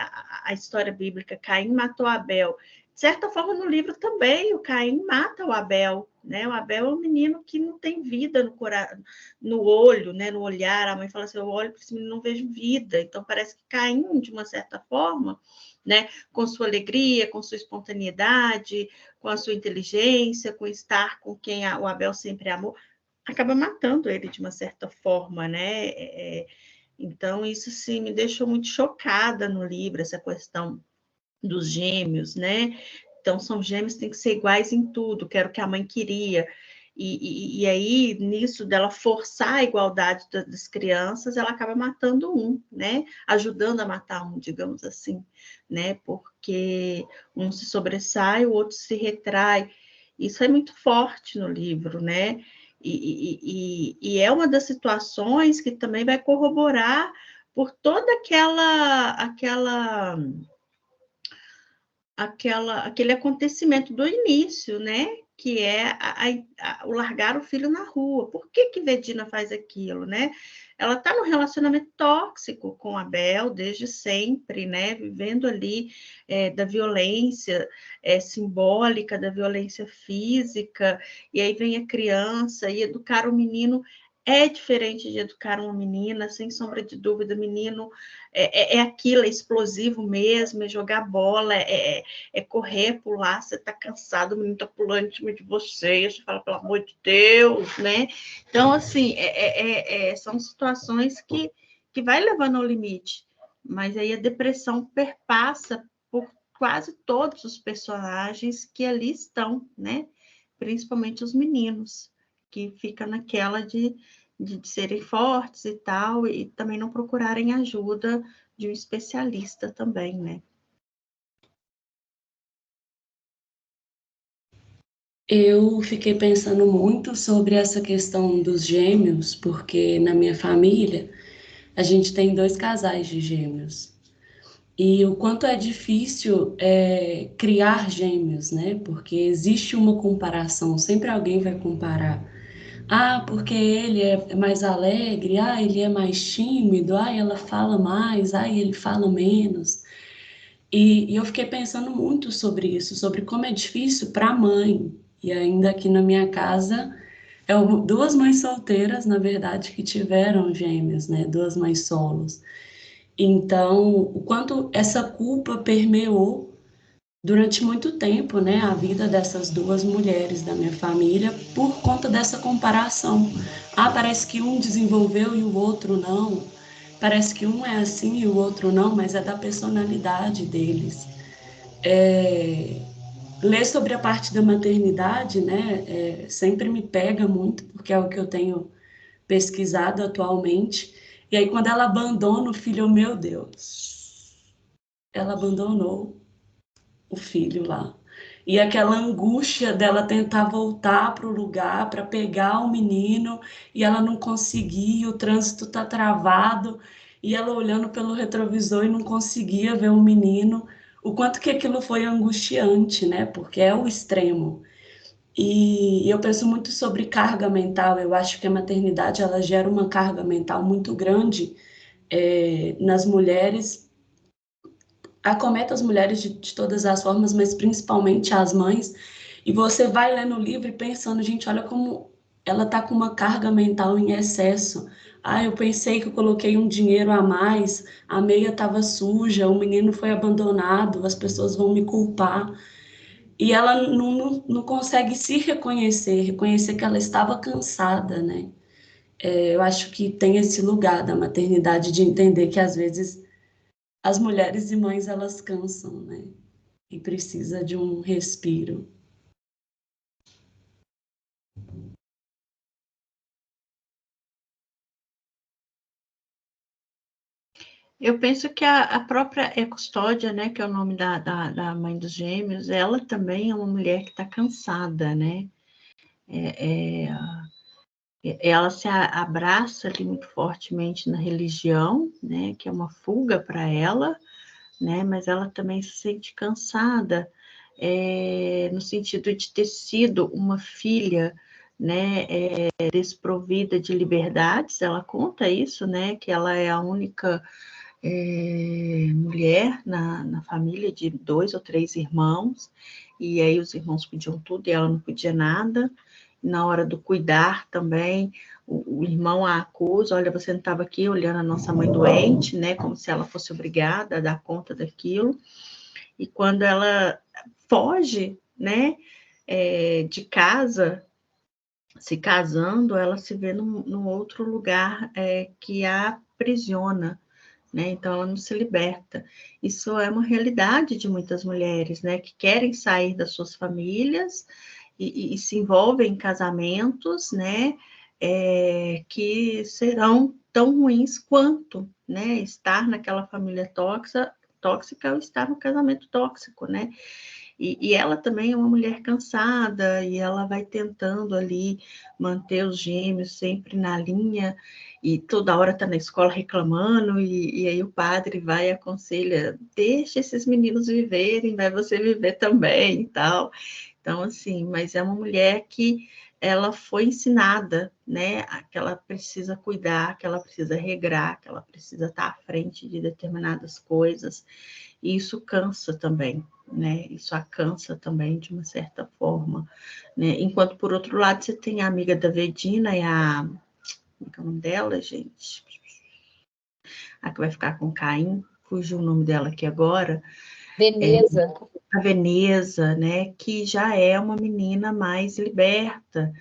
a história bíblica, Caim matou Abel, de certa forma, no livro também, o Caim mata o Abel, né? O Abel é um menino que não tem vida no olho, né? No olhar. A mãe fala assim, eu olho para esse menino e não vejo vida. Então, parece que Caim, de uma certa forma, né? Com sua alegria, com sua espontaneidade, com a sua inteligência, com estar com quem o Abel sempre amou, acaba matando ele de uma certa forma, né? Então, isso, sim, me deixou muito chocada no livro, essa questão dos gêmeos, né? Então, são gêmeos, tem que ser iguais em tudo, que era o que a mãe queria. E aí, nisso dela forçar a igualdade das crianças, ela acaba matando um, né? Ajudando a matar um, digamos assim, né? Porque um se sobressai, o outro se retrai. Isso é muito forte no livro, né? E é uma das situações que também vai corroborar por toda aquele acontecimento do início, né? Que é o largar o filho na rua. Por que Vedina faz aquilo, né? Ela está num relacionamento tóxico com Abel desde sempre, né? Vivendo ali da violência simbólica, da violência física, e aí vem a criança, e educar o menino é diferente de educar uma menina, sem sombra de dúvida. Menino é aquilo, é explosivo mesmo, é jogar bola, é correr, pular, você está cansado, o menino está pulando em cima de você, você fala, pelo amor de Deus, né? Então, assim, são situações que vai levando ao limite, mas aí a depressão perpassa por quase todos os personagens que ali estão, né? Principalmente os meninos, que ficam naquela de serem fortes e tal, e também não procurarem ajuda de um especialista também, né? Eu fiquei pensando muito sobre essa questão dos gêmeos, porque na minha família a gente tem 2 casais de gêmeos. E o quanto é difícil criar gêmeos, né? Porque existe uma comparação, sempre alguém vai comparar. Ah, porque ele é mais alegre, ele é mais tímido, ela fala mais, ele fala menos. E eu fiquei pensando muito sobre isso, sobre como é difícil para a mãe. E ainda aqui na minha casa, 2 mães solteiras, na verdade, que tiveram gêmeos, né? 2 mães solos. Então, o quanto essa culpa permeou durante muito tempo, né, a vida dessas 2 mulheres da minha família por conta dessa comparação. Parece que um desenvolveu e o outro não. Parece que um é assim e o outro não, mas é da personalidade deles. Ler sobre a parte da maternidade, né, sempre me pega muito, porque é o que eu tenho pesquisado atualmente. E aí, quando ela abandona o filho, meu Deus, ela abandonou o filho lá. E aquela angústia dela tentar voltar para o lugar, para pegar o menino, e ela não conseguir, o trânsito está travado, e ela olhando pelo retrovisor e não conseguia ver o menino, o quanto que aquilo foi angustiante, né? Porque é o extremo. E eu penso muito sobre carga mental. Eu acho que a maternidade ela gera uma carga mental muito grande nas mulheres, acomete as mulheres de todas as formas, mas principalmente as mães. E você vai lendo o livro e pensando, gente, olha como ela está com uma carga mental em excesso. Ah, eu pensei que eu coloquei um dinheiro a mais, a meia estava suja, o menino foi abandonado, as pessoas vão me culpar. E ela não consegue se reconhecer que ela estava cansada, né? Eu acho que tem esse lugar da maternidade de entender que às vezes as mulheres e mães elas cansam, né? E precisa de um respiro. Eu penso que a própria Custódia, né, que é o nome da mãe dos gêmeos, ela também é uma mulher que está cansada, né? Ela se abraça ali muito fortemente na religião, né, que é uma fuga para ela, né, mas ela também se sente cansada, no sentido de ter sido uma filha, né, desprovida de liberdades. Ela conta isso, né, que ela é a única mulher na família de 2 ou 3 irmãos, e aí os irmãos podiam tudo e ela não podia nada. Na hora do cuidar também, o irmão a acusa, olha, você não estava aqui olhando a nossa mãe doente, né, como se ela fosse obrigada a dar conta daquilo. E quando ela foge, né, de casa, se casando, ela se vê num outro lugar que a aprisiona, né? Então ela não se liberta. Isso é uma realidade de muitas mulheres, né, que querem sair das suas famílias e se envolvem em casamentos, né, que serão tão ruins quanto, né, estar naquela família tóxica ou estar no casamento tóxico, né? E ela também é uma mulher cansada e ela vai tentando ali manter os gêmeos sempre na linha e toda hora está na escola reclamando e aí o padre vai e aconselha, deixa esses meninos viverem, vai você viver também e tal. Então, assim, mas é uma mulher que ela foi ensinada, né, que ela precisa cuidar, que ela precisa regrar, que ela precisa estar à frente de determinadas coisas, e isso cansa também, né, isso a cansa também de uma certa forma, né, enquanto por outro lado você tem a amiga da Vedina e como é o nome dela, gente? A que vai ficar com Caim, fugiu o nome dela aqui agora. Veneza. A Veneza, né, que já é uma menina mais liberta,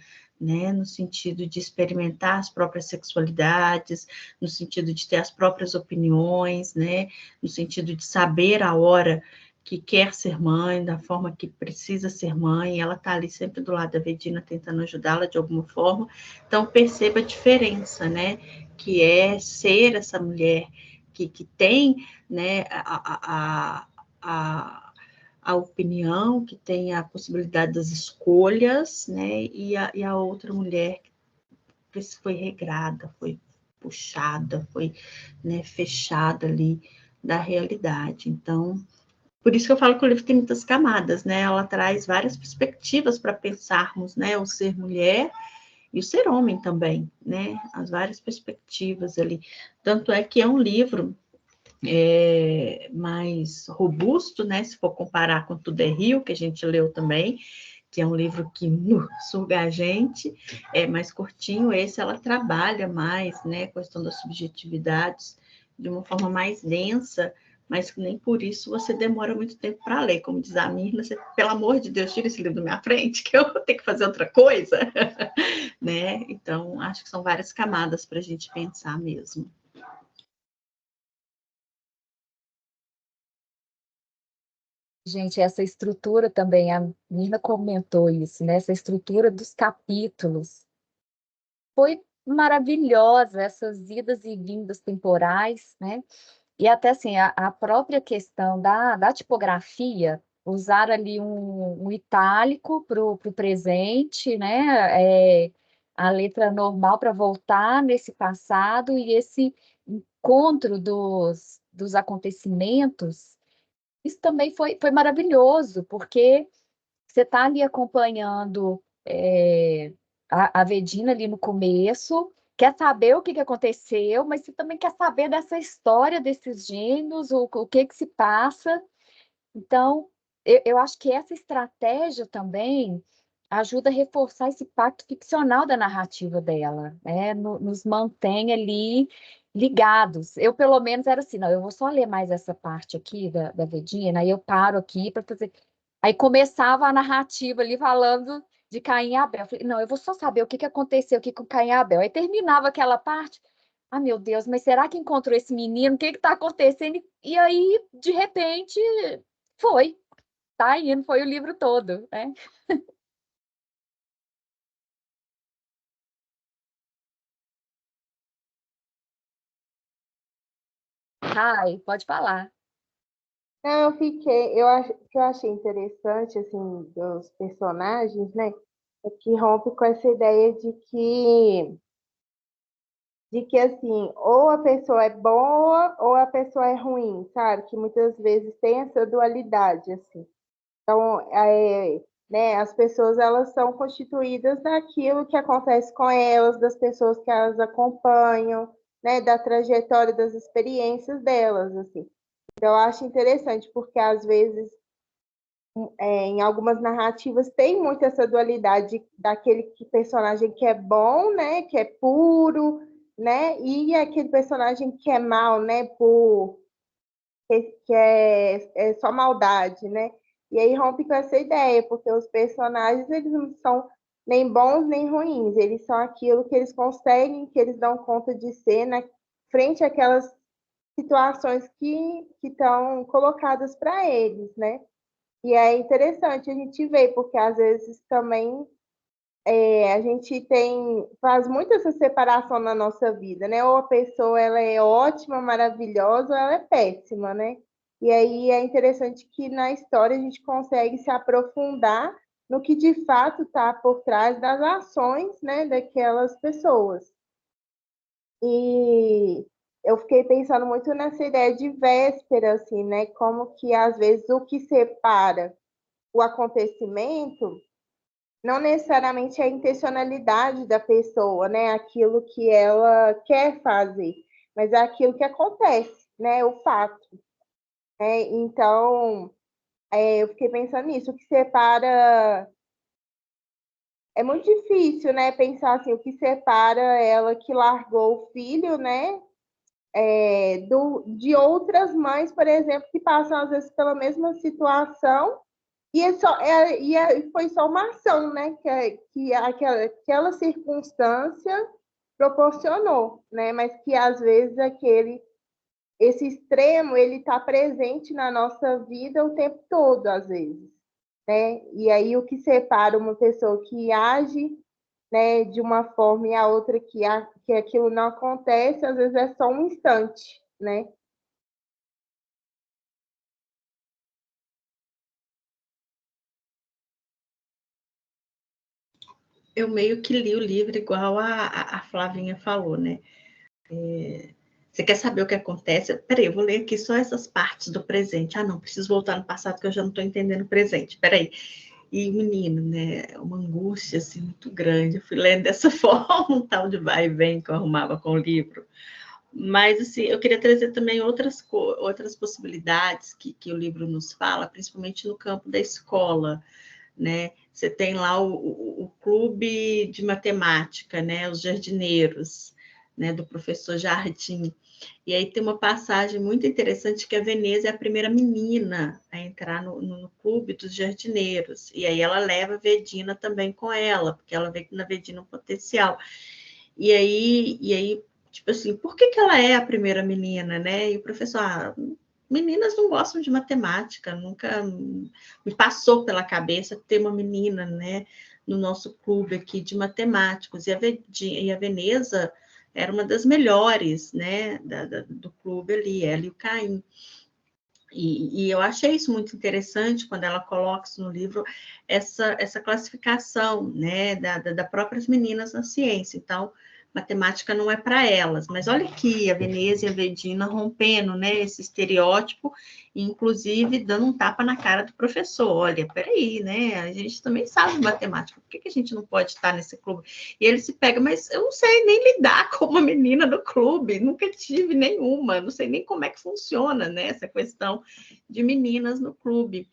né, no sentido de experimentar as próprias sexualidades, no sentido de ter as próprias opiniões, né, no sentido de saber a hora que quer ser mãe, da forma que precisa ser mãe, ela está ali sempre do lado da Vedina, tentando ajudá-la de alguma forma. Então, perceba a diferença, né, que é ser essa mulher que tem, né, a opinião, que tem a possibilidade das escolhas, né, e a outra mulher que foi regrada, foi puxada, foi, né, fechada ali da realidade. Então, por isso que eu falo que o livro tem muitas camadas, né? Ela traz várias perspectivas para pensarmos, né? O ser mulher e o ser homem também, né? As várias perspectivas ali. Tanto é que é um livro mais robusto, né? Se for comparar com Tudo é Rio, que a gente leu também, que é um livro que suga a gente, é mais curtinho. Esse ela trabalha mais, né? A questão das subjetividades de uma forma mais densa, mas que nem por isso você demora muito tempo para ler. Como diz a Mirna, você, pelo amor de Deus, tira esse livro da minha frente, que eu vou ter que fazer outra coisa, né? Então, acho que são várias camadas para a gente pensar mesmo. Gente, essa estrutura também, a Mirna comentou isso, né? Essa estrutura dos capítulos foi maravilhosa, essas idas e vindas temporais, né? E até assim, a própria questão da tipografia, usar ali um itálico para o presente, né? A letra normal para voltar nesse passado e esse encontro dos acontecimentos, isso também foi maravilhoso, porque você está ali acompanhando a Vedina ali no começo, quer saber o que aconteceu, mas você também quer saber dessa história desses gêmeos, o que se passa. Então, eu acho que essa estratégia também ajuda a reforçar esse pacto ficcional da narrativa dela, né? Nos mantém ali ligados. Eu, pelo menos, era assim, não, eu vou só ler mais essa parte aqui da Vedina, aí eu paro aqui para fazer... Aí começava a narrativa ali falando de Caim e Abel. Eu falei, não, eu vou só saber o que aconteceu aqui com Caim e Abel. Aí terminava aquela parte, ah, meu Deus, mas será que encontrou esse menino? O que está acontecendo? E aí, de repente, tá indo, foi o livro todo, né? Ai, pode falar. Não, eu achei interessante, assim, dos personagens, né? É que rompe com essa ideia de que assim, ou a pessoa é boa ou a pessoa é ruim, sabe? Que muitas vezes tem essa dualidade, assim. Então, né, as pessoas, elas são constituídas daquilo que acontece com elas, das pessoas que elas acompanham, né, da trajetória, das experiências delas, assim. Então, eu acho interessante, porque às vezes, em algumas narrativas, tem muito essa dualidade daquele personagem que é bom, né, que é puro, né, e aquele personagem que é mal, né, que é só maldade, né. E aí rompe com essa ideia, porque os personagens, eles não são nem bons nem ruins, eles são aquilo que eles conseguem, que eles dão conta de ser, né, frente àquelas situações que estão colocadas para eles, né? E é interessante a gente ver, porque às vezes também a gente faz muito essa separação na nossa vida, né? Ou a pessoa ela é ótima, maravilhosa, ou ela é péssima, né? E aí é interessante que na história a gente consegue se aprofundar no que de fato está por trás das ações, né, daquelas pessoas. E eu fiquei pensando muito nessa ideia de véspera, assim, né? Como que às vezes o que separa o acontecimento não necessariamente é a intencionalidade da pessoa, né? Aquilo que ela quer fazer, mas é aquilo que acontece, né? O fato. Né? Então, eu fiquei pensando nisso. O que separa é muito difícil, né? Pensar assim, o que separa ela que largou o filho, né? De outras mães, por exemplo, que passam às vezes pela mesma situação foi só uma ação, né? Que aquela circunstância proporcionou, né? Mas que às vezes esse extremo ele está presente na nossa vida o tempo todo, às vezes, né? E aí o que separa uma pessoa que age, né, de uma forma e a outra que aquilo não acontece, às vezes é só um instante, né? Eu meio que li o livro igual a Flavinha falou, né? Você quer saber o que acontece? Peraí, eu vou ler aqui só essas partes do presente. Ah, não, preciso voltar no passado que eu já não estou entendendo o presente. Peraí. E, menino, né, uma angústia, assim, muito grande. Eu fui lendo dessa forma, um tal de vai e vem que eu arrumava com o livro. Mas, assim, eu queria trazer também outras possibilidades que o livro nos fala, principalmente no campo da escola, né? Você tem lá o clube de matemática, né? Os jardineiros, né? Do professor Jardim. E aí tem uma passagem muito interessante que a Veneza é a primeira menina a entrar no clube dos jardineiros. E aí ela leva a Vedina também com ela, porque ela vê na Vedina um potencial. E aí tipo assim, por que ela é a primeira menina, né? E o professor, meninas não gostam de matemática, nunca me passou pela cabeça ter uma menina, né, no nosso clube aqui de matemáticos. E a Veneza era uma das melhores, né, do clube ali, ela e o Caim. E eu achei isso muito interessante quando ela coloca isso no livro, essa classificação, né, das próprias meninas na ciência. Então, matemática não é para elas. Mas olha aqui, a Veneza e a Vedina rompendo, né, esse estereótipo, inclusive dando um tapa na cara do professor. Olha, peraí, né, a gente também sabe matemática, por que a gente não pode estar nesse clube? E ele se pega, mas eu não sei nem lidar com uma menina do clube, nunca tive nenhuma, não sei nem como é que funciona, né, essa questão de meninas no clube.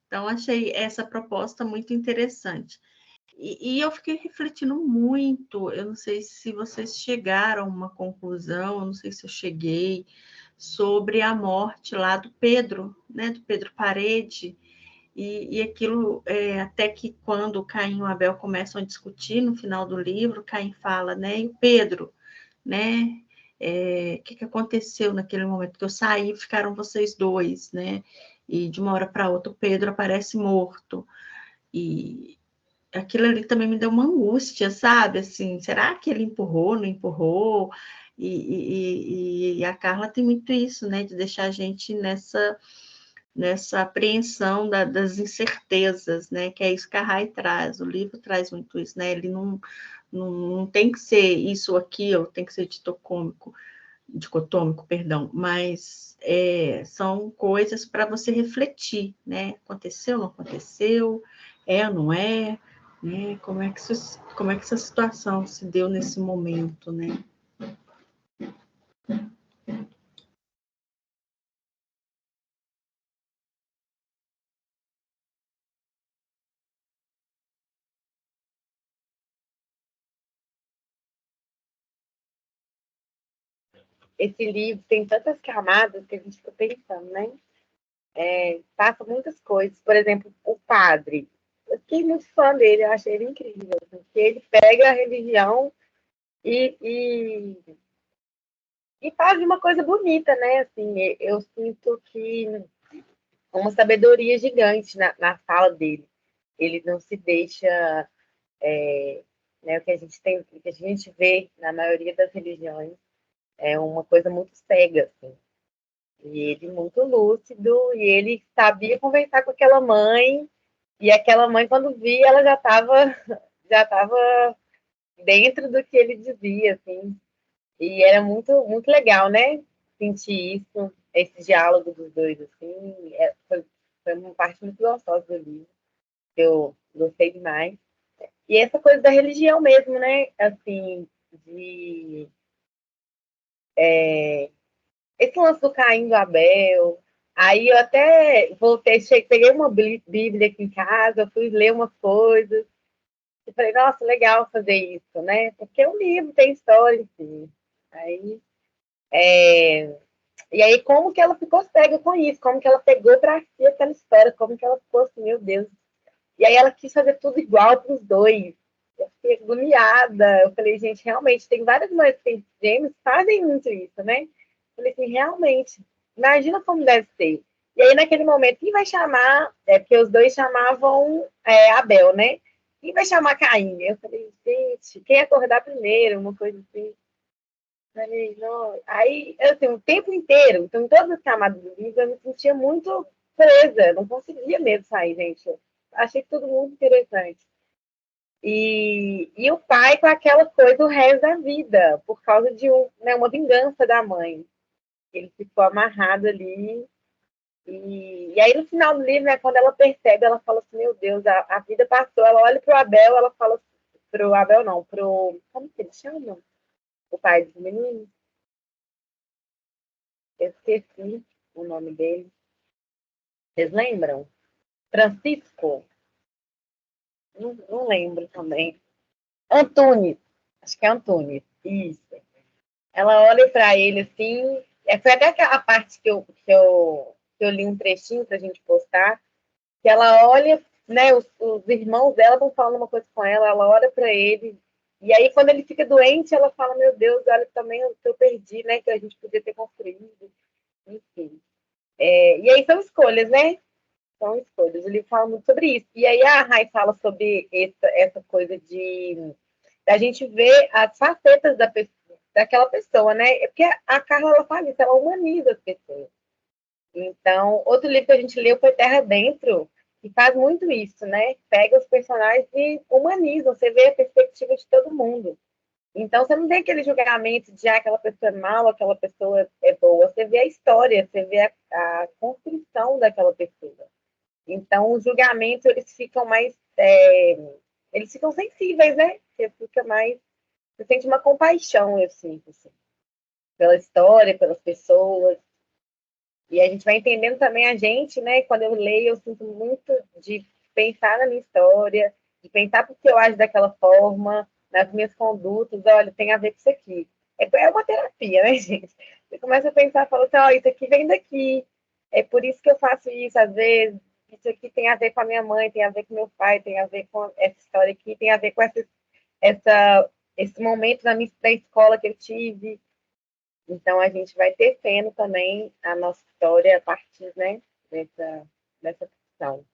Então, achei essa proposta muito interessante. E eu fiquei refletindo muito, eu não sei se vocês chegaram a uma conclusão, eu não sei se eu cheguei, sobre a morte lá do Pedro, né, do Pedro Parede, e aquilo, até que quando Caim e o Abel começam a discutir no final do livro, Caim fala, né, e o Pedro, né, que aconteceu naquele momento que eu saí, ficaram vocês dois, né, e de uma hora para outra o Pedro aparece morto, e aquilo ali também me deu uma angústia, sabe? Assim, será que ele empurrou, não empurrou? E a Carla tem muito isso, né? De deixar a gente nessa apreensão das incertezas, né? Que é isso que a Rai traz. O livro traz muito isso, né? Ele não tem que ser isso ou aquilo, tem que ser dicotômico, perdão, mas são coisas para você refletir, né? Aconteceu, não aconteceu? É ou não é? Né? Como é que essa situação se deu nesse momento, né? Esse livro tem tantas camadas que a gente fica pensando, né? Passa muitas coisas. Por exemplo, o padre. Eu fiquei muito fã dele, eu achei ele incrível. Porque ele pega a religião e faz uma coisa bonita, né? Assim, eu sinto que uma sabedoria gigante na fala dele. Ele não se deixa, né, o que a gente tem, o que a gente vê na maioria das religiões é uma coisa muito cega, assim. E ele muito lúcido, e ele sabia conversar com aquela mãe, e aquela mãe, quando via, ela já tava dentro do que ele dizia, assim. E era muito, muito legal, né? Sentir isso, esse diálogo dos dois, assim. Foi uma parte muito gostosa do livro, que eu gostei demais. E essa coisa da religião mesmo, né? Assim, esse lance do Caim do Abel. Aí eu até voltei, peguei uma Bíblia aqui em casa, fui ler umas coisas. E falei, nossa, legal fazer isso, né? Porque o livro tem história, enfim. Aí, e aí, como que ela ficou cega com isso? Como que ela pegou para si aquela história? Como que ela ficou assim, meu Deus. E aí ela quis fazer tudo igual para os dois. Eu fiquei agoniada. Eu falei, gente, realmente, tem várias mães que têm gêmeos que fazem muito isso, né? Eu falei assim, realmente, imagina como deve ser. E aí, naquele momento, quem vai chamar? Porque os dois chamavam Abel, né? Quem vai chamar Caim? Eu falei, gente, quem acordar primeiro? Uma coisa assim. Falei, não. Aí, assim, o tempo inteiro, então, em todas as camadas do livro, eu me sentia muito presa, não conseguia mesmo sair, gente. Achei tudo muito interessante. E o pai com aquela coisa o resto da vida, por causa de uma vingança da mãe. Ele ficou amarrado ali. E aí, no final do livro, né, quando ela percebe, ela fala assim, meu Deus, a vida passou. Ela olha pro Abel, ela fala pro Abel não, como que ele chama? O pai dos meninos. Eu esqueci o nome dele. Vocês lembram? Francisco? Não lembro também. Antunes. Acho que é Antunes. Isso. Ela olha para ele assim. Foi até aquela parte que eu li um trechinho para a gente postar. Que ela olha, né? Os irmãos dela estão falando uma coisa com ela. Ela olha para ele. E aí, quando ele fica doente, ela fala: meu Deus, olha também o que eu perdi, né? Que a gente podia ter construído. Enfim. E aí são escolhas, né? São escolhas. O livro fala muito sobre isso. E aí a Rai fala sobre essa coisa da gente ver as facetas daquela pessoa, né? É porque a Carla, ela fala isso, ela humaniza as pessoas. Então, outro livro que a gente leu foi Terra Dentro, que faz muito isso, né? Pega os personagens e humaniza, você vê a perspectiva de todo mundo. Então, você não tem aquele julgamento de aquela pessoa é mal, aquela pessoa é boa. Você vê a história, você vê a construção daquela pessoa. Então, os julgamentos, eles ficam mais... eles ficam sensíveis, né? Você fica mais... Você sente uma compaixão, eu sinto, assim, pela história, pelas pessoas. E a gente vai entendendo também a gente, né? Quando eu leio, eu sinto muito de pensar na minha história, de pensar porque eu ajo daquela forma, nas minhas condutas, olha, tem a ver com isso aqui. É uma terapia, né, gente? Você começa a pensar, fala assim, ó, isso aqui vem daqui. É por isso que eu faço isso, às vezes. Isso aqui tem a ver com a minha mãe, tem a ver com meu pai, tem a ver com essa história aqui, tem a ver com esse momento da minha pré-escola que eu tive. Então, a gente vai tecendo também a nossa história a partir, né, dessa ficção.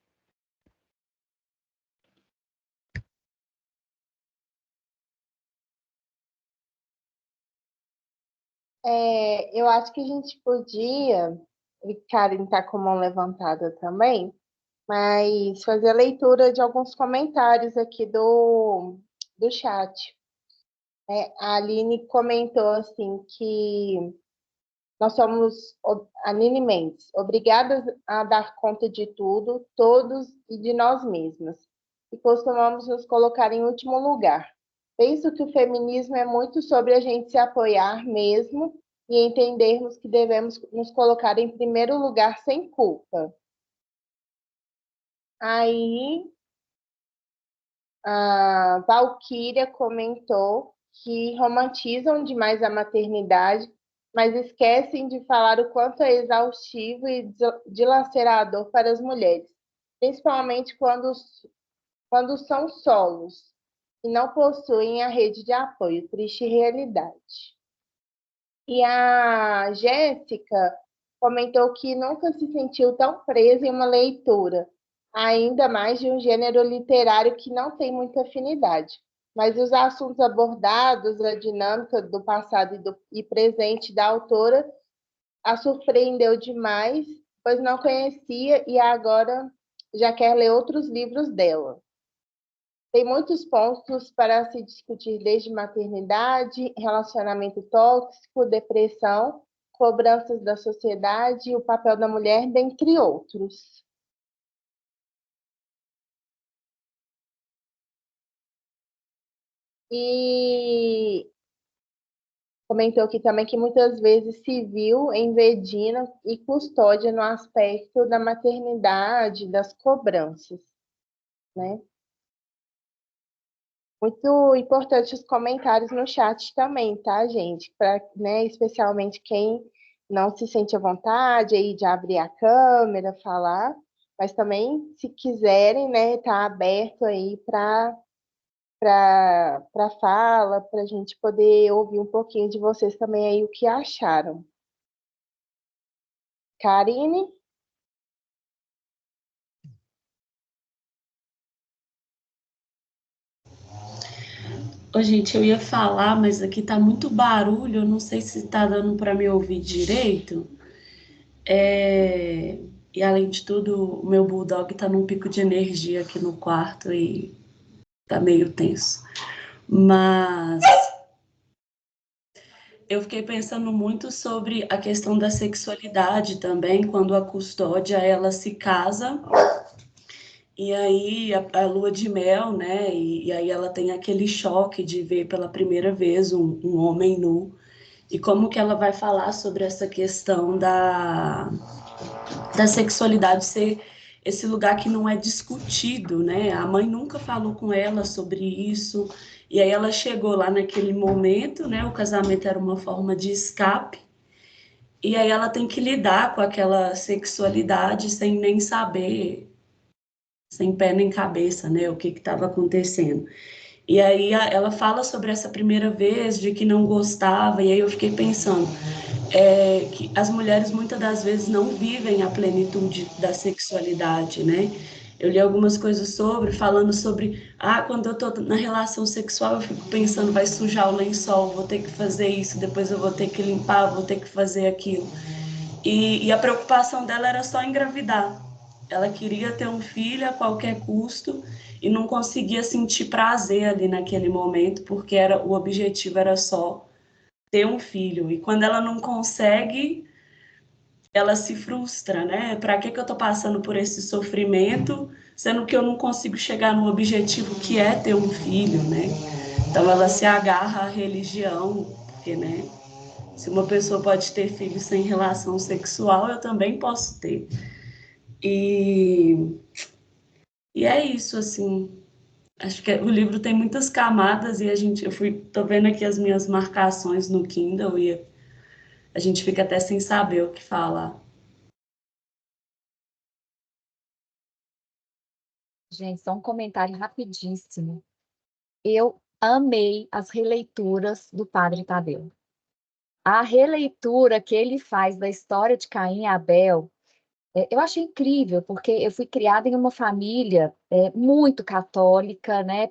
Eu acho que a gente podia, e Karen está com a mão levantada também, mas fazer a leitura de alguns comentários aqui do chat. A Aline comentou assim que nós somos, a Aline Mendes, obrigadas a dar conta de tudo, todos e de nós mesmas, e costumamos nos colocar em último lugar. Penso que o feminismo é muito sobre a gente se apoiar mesmo e entendermos que devemos nos colocar em primeiro lugar sem culpa. Aí, a Valquíria comentou que romantizam demais a maternidade, mas esquecem de falar o quanto é exaustivo e dilacerador para as mulheres, principalmente quando são solos e não possuem a rede de apoio. Triste realidade. E a Jéssica comentou que nunca se sentiu tão presa em uma leitura, ainda mais de um gênero literário que não tem muita afinidade. Mas os assuntos abordados, a dinâmica do passado e presente da autora a surpreendeu demais, pois não conhecia e agora já quer ler outros livros dela. Tem muitos pontos para se discutir, desde maternidade, relacionamento tóxico, depressão, cobranças da sociedade e o papel da mulher, dentre outros. E comentou aqui também que muitas vezes se viu em Vedina e Custódia no aspecto da maternidade, das cobranças, né? Muito importante os comentários no chat também, tá, gente? Para, né, especialmente quem não se sente à vontade aí de abrir a câmera, falar, mas também, se quiserem, né, tá aberto aí para fala, para a gente poder ouvir um pouquinho de vocês também aí o que acharam. Karine? Ô, gente, eu ia falar, mas aqui tá muito barulho, eu não sei se tá dando para me ouvir direito. E além de tudo, o meu bulldog tá num pico de energia aqui no quarto e tá meio tenso. Mas eu fiquei pensando muito sobre a questão da sexualidade também, quando a Custódia, ela se casa, e aí a lua de mel, né, e aí ela tem aquele choque de ver pela primeira vez um homem nu, e como que ela vai falar sobre essa questão da sexualidade ser esse lugar que não é discutido, né? A mãe nunca falou com ela sobre isso, e aí ela chegou lá naquele momento, né? O casamento era uma forma de escape, e aí ela tem que lidar com aquela sexualidade sem nem saber, sem pé nem cabeça, né? O que estava acontecendo. E aí ela fala sobre essa primeira vez, de que não gostava, e aí eu fiquei pensando, que as mulheres muitas das vezes não vivem a plenitude da sexualidade, né? Eu li algumas coisas falando sobre, quando eu tô na relação sexual, eu fico pensando, vai sujar o lençol, vou ter que fazer isso, depois eu vou ter que limpar, vou ter que fazer aquilo. E a preocupação dela era só engravidar. ela queria ter um filho a qualquer custo e não conseguia sentir prazer ali naquele momento, porque o objetivo era só ter um filho. E quando ela não consegue, ela se frustra, né? Para que eu estou passando por esse sofrimento, sendo que eu não consigo chegar no objetivo que é ter um filho, né? Então ela se agarra à religião, porque, né? Se uma pessoa pode ter filho sem relação sexual, eu também posso ter. E é isso, assim. Acho que o livro tem muitas camadas e tô vendo aqui as minhas marcações no Kindle e a gente fica até sem saber o que falar. Gente, só um comentário rapidíssimo. Eu amei as releituras do Padre Tadeu. A releitura que ele faz da história de Caim e Abel, eu achei incrível, porque eu fui criada em uma família muito católica, né?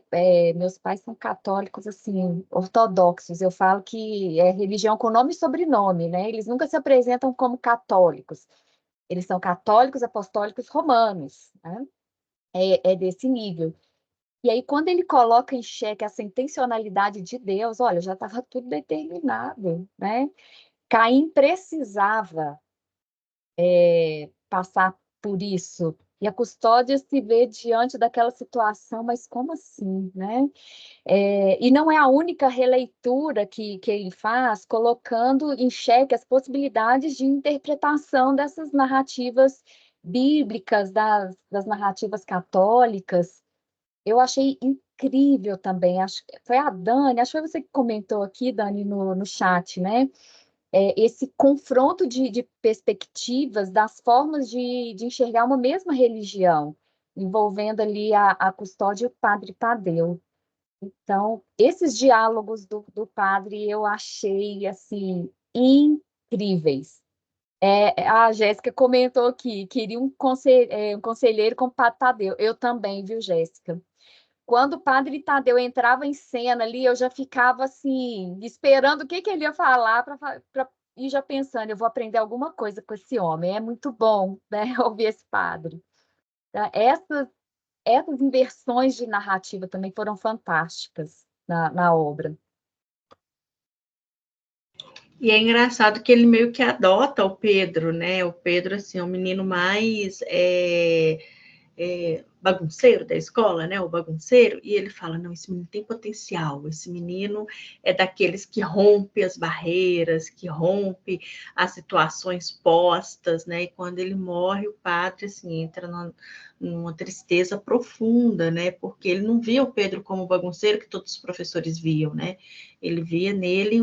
Meus pais são católicos, assim, ortodoxos. Eu falo que é religião com nome e sobrenome, né? Eles nunca se apresentam como católicos. Eles são católicos apostólicos romanos, né? É desse nível. E aí, quando ele coloca em xeque essa intencionalidade de Deus, olha, já estava tudo determinado, né? Caim precisava passar por isso. E a Custódia se vê diante daquela situação, mas como assim, né? E não é a única releitura que ele faz, colocando em xeque as possibilidades de interpretação dessas narrativas bíblicas, das narrativas católicas. Eu achei incrível também. Foi a Dani, acho que foi você que comentou aqui, Dani, no chat, né? Esse confronto de perspectivas, das formas de enxergar uma mesma religião, envolvendo ali a Custódia e o Padre Tadeu. Então, esses diálogos do padre eu achei, assim, incríveis. A Jéssica comentou aqui, queria um conselheiro com o Padre Tadeu. Eu também, viu, Jéssica? Quando o Padre Tadeu entrava em cena ali, eu já ficava assim, esperando o que ele ia falar e já pensando, eu vou aprender alguma coisa com esse homem. É muito bom, né, ouvir esse padre. Tá? Essas inversões de narrativa também foram fantásticas na obra. E é engraçado que ele meio que adota o Pedro, né? O Pedro, assim, é um menino mais bagunceiro da escola, né? O bagunceiro, e ele fala, não, esse menino tem potencial, esse menino é daqueles que rompe as barreiras, que rompe as situações postas, né? E quando ele morre, o padre, assim, entra numa tristeza profunda, né? Porque ele não via o Pedro como bagunceiro que todos os professores viam, né? Ele via nele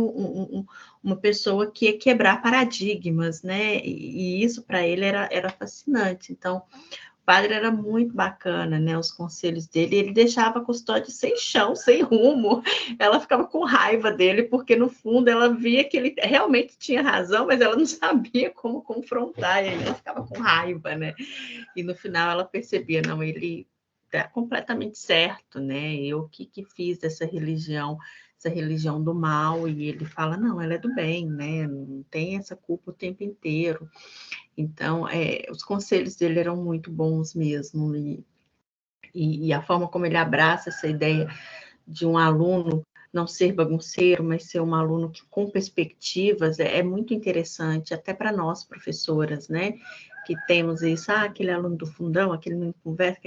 uma pessoa que ia quebrar paradigmas, né? E isso para ele era fascinante. Então, o padre era muito bacana, né? Os conselhos dele, ele deixava a Custódia sem chão, sem rumo. Ela ficava com raiva dele, porque no fundo ela via que ele realmente tinha razão, mas ela não sabia como confrontar, e ela ficava com raiva, né? E no final ela percebia, não, ele está completamente certo, né? Eu que fiz essa religião do mal, e ele fala, não, ela é do bem, né? Não tem essa culpa o tempo inteiro. Então, os conselhos dele eram muito bons mesmo, e a forma como ele abraça essa ideia de um aluno não ser bagunceiro, mas ser um aluno com perspectivas, é muito interessante, até para nós, professoras, né? Que temos isso, aquele aluno do fundão, aquele menino conversa,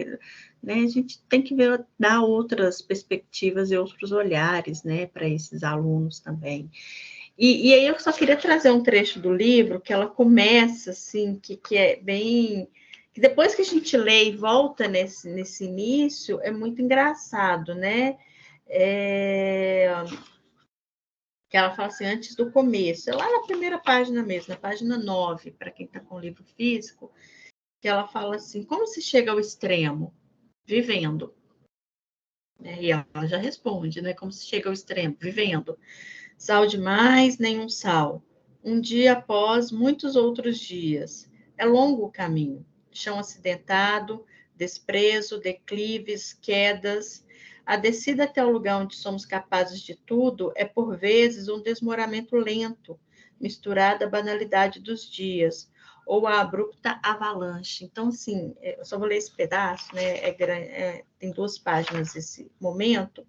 né? A gente tem que dar outras perspectivas e outros olhares, né, para esses alunos também. E aí eu só queria trazer um trecho do livro, que ela começa, assim, que é bem... que depois que a gente lê e volta nesse início, é muito engraçado, né? Que ela fala assim, antes do começo, lá na primeira página mesmo, na página 9, para quem está com o livro físico, que ela fala assim, como se chega ao extremo? Vivendo. E ela já responde, né? Como se chega ao extremo? Vivendo. Sal demais, nenhum sal. Um dia após muitos outros dias. É longo o caminho. Chão acidentado, desprezo, declives, quedas. A descida até o lugar onde somos capazes de tudo é, por vezes, um desmoramento lento, misturado à banalidade dos dias, ou a abrupta avalanche. Então, assim, eu só vou ler esse pedaço, né? Tem 2 páginas esse momento,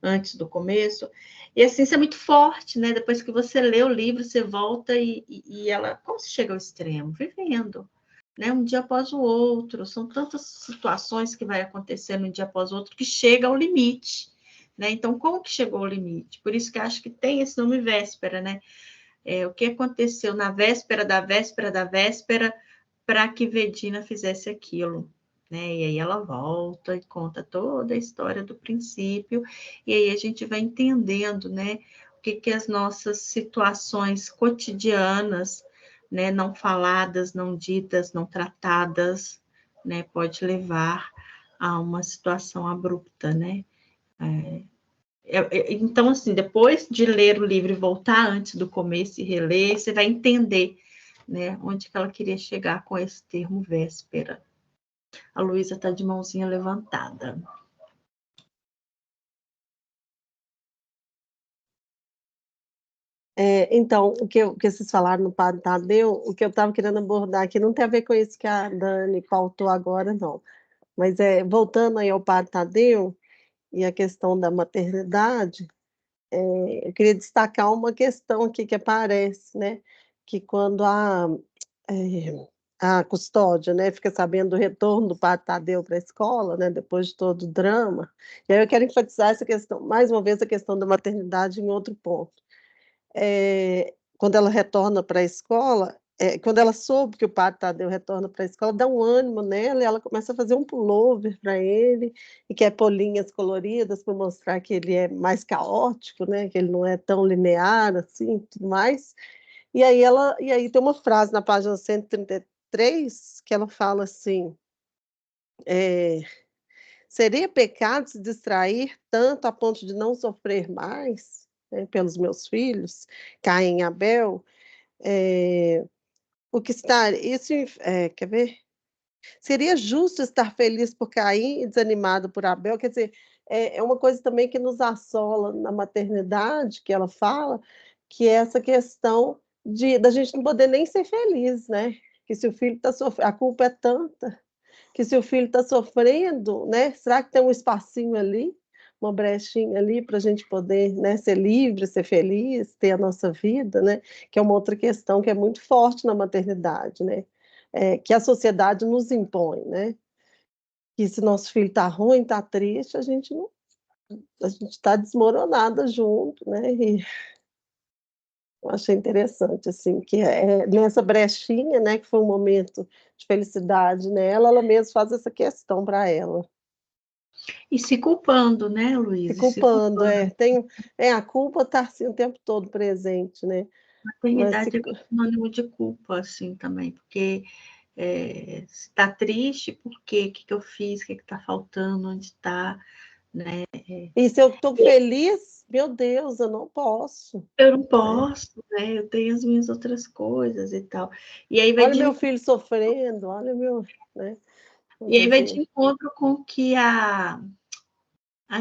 antes do começo, e assim, isso é muito forte, né? Depois que você lê o livro, você volta e ela, como se chega ao extremo? Vivendo, né? Um dia após o outro, são tantas situações que vai acontecendo um dia após o outro, que chega ao limite, né? Então, como que chegou ao limite? Por isso que eu acho que tem esse nome véspera, né? O que aconteceu na véspera da véspera da véspera para que Vedina fizesse aquilo, né? E aí ela volta e conta toda a história do princípio, e aí a gente vai entendendo, né, o que as nossas situações cotidianas, né, não faladas, não ditas, não tratadas, né, pode levar a uma situação abrupta, né? Então, assim, depois de ler o livro e voltar antes do começo e reler, você vai entender, né, onde que ela queria chegar com esse termo véspera. A Luísa está de mãozinha levantada. Então, o que vocês falaram no Padre Tadeu, o que eu estava querendo abordar aqui não tem a ver com isso que a Dani pautou agora, não. Mas voltando aí ao Padre Tadeu e a questão da maternidade, eu queria destacar uma questão aqui que aparece, né? Que quando a custódia, né, fica sabendo do retorno do Padre Tadeu para a escola, né, depois de todo o drama, e aí eu quero enfatizar essa questão, mais uma vez, a questão da maternidade em outro ponto. Quando ela retorna para a escola, quando ela soube que o Padre Tadeu retorna para a escola, dá um ânimo nela, e ela começa a fazer um pullover para ele, e quer pôr linhas coloridas para mostrar que ele é mais caótico, né, que ele não é tão linear assim, tudo mais. E aí tem uma frase na página 133 que ela fala assim: seria pecado se distrair tanto a ponto de não sofrer mais, né, pelos meus filhos, Caim e Abel? O que está isso quer ver? Seria justo estar feliz por Caim e desanimado por Abel? Quer dizer, é uma coisa também que nos assola na maternidade, que ela fala, que é essa questão da gente não poder nem ser feliz, né? Que se o filho está sofrendo, a culpa é tanta, que se o filho está sofrendo, né? Será que tem um espacinho ali, uma brechinha ali para a gente poder, né, ser livre, ser feliz, ter a nossa vida, né? Que é uma outra questão que é muito forte na maternidade, né? Que a sociedade nos impõe, né? Que se nosso filho está ruim, está triste, a gente está desmoronada junto, né? E eu achei interessante, assim, que nessa brechinha, né, que foi um momento de felicidade nela, ela mesma faz essa questão para ela. E se culpando, né, Luísa? Se culpando, a culpa está assim, o tempo todo presente, né? Maternidade é sinônimo de culpa, assim, também, porque se está triste, por quê? O que eu fiz? O que está faltando? Onde está? Né? E se eu estou feliz, meu Deus, eu não posso. Eu não posso, né? Eu tenho as minhas outras coisas e tal. E aí vai olha meu filho sofrendo, olha meu, né? E aí vai de encontro com o que a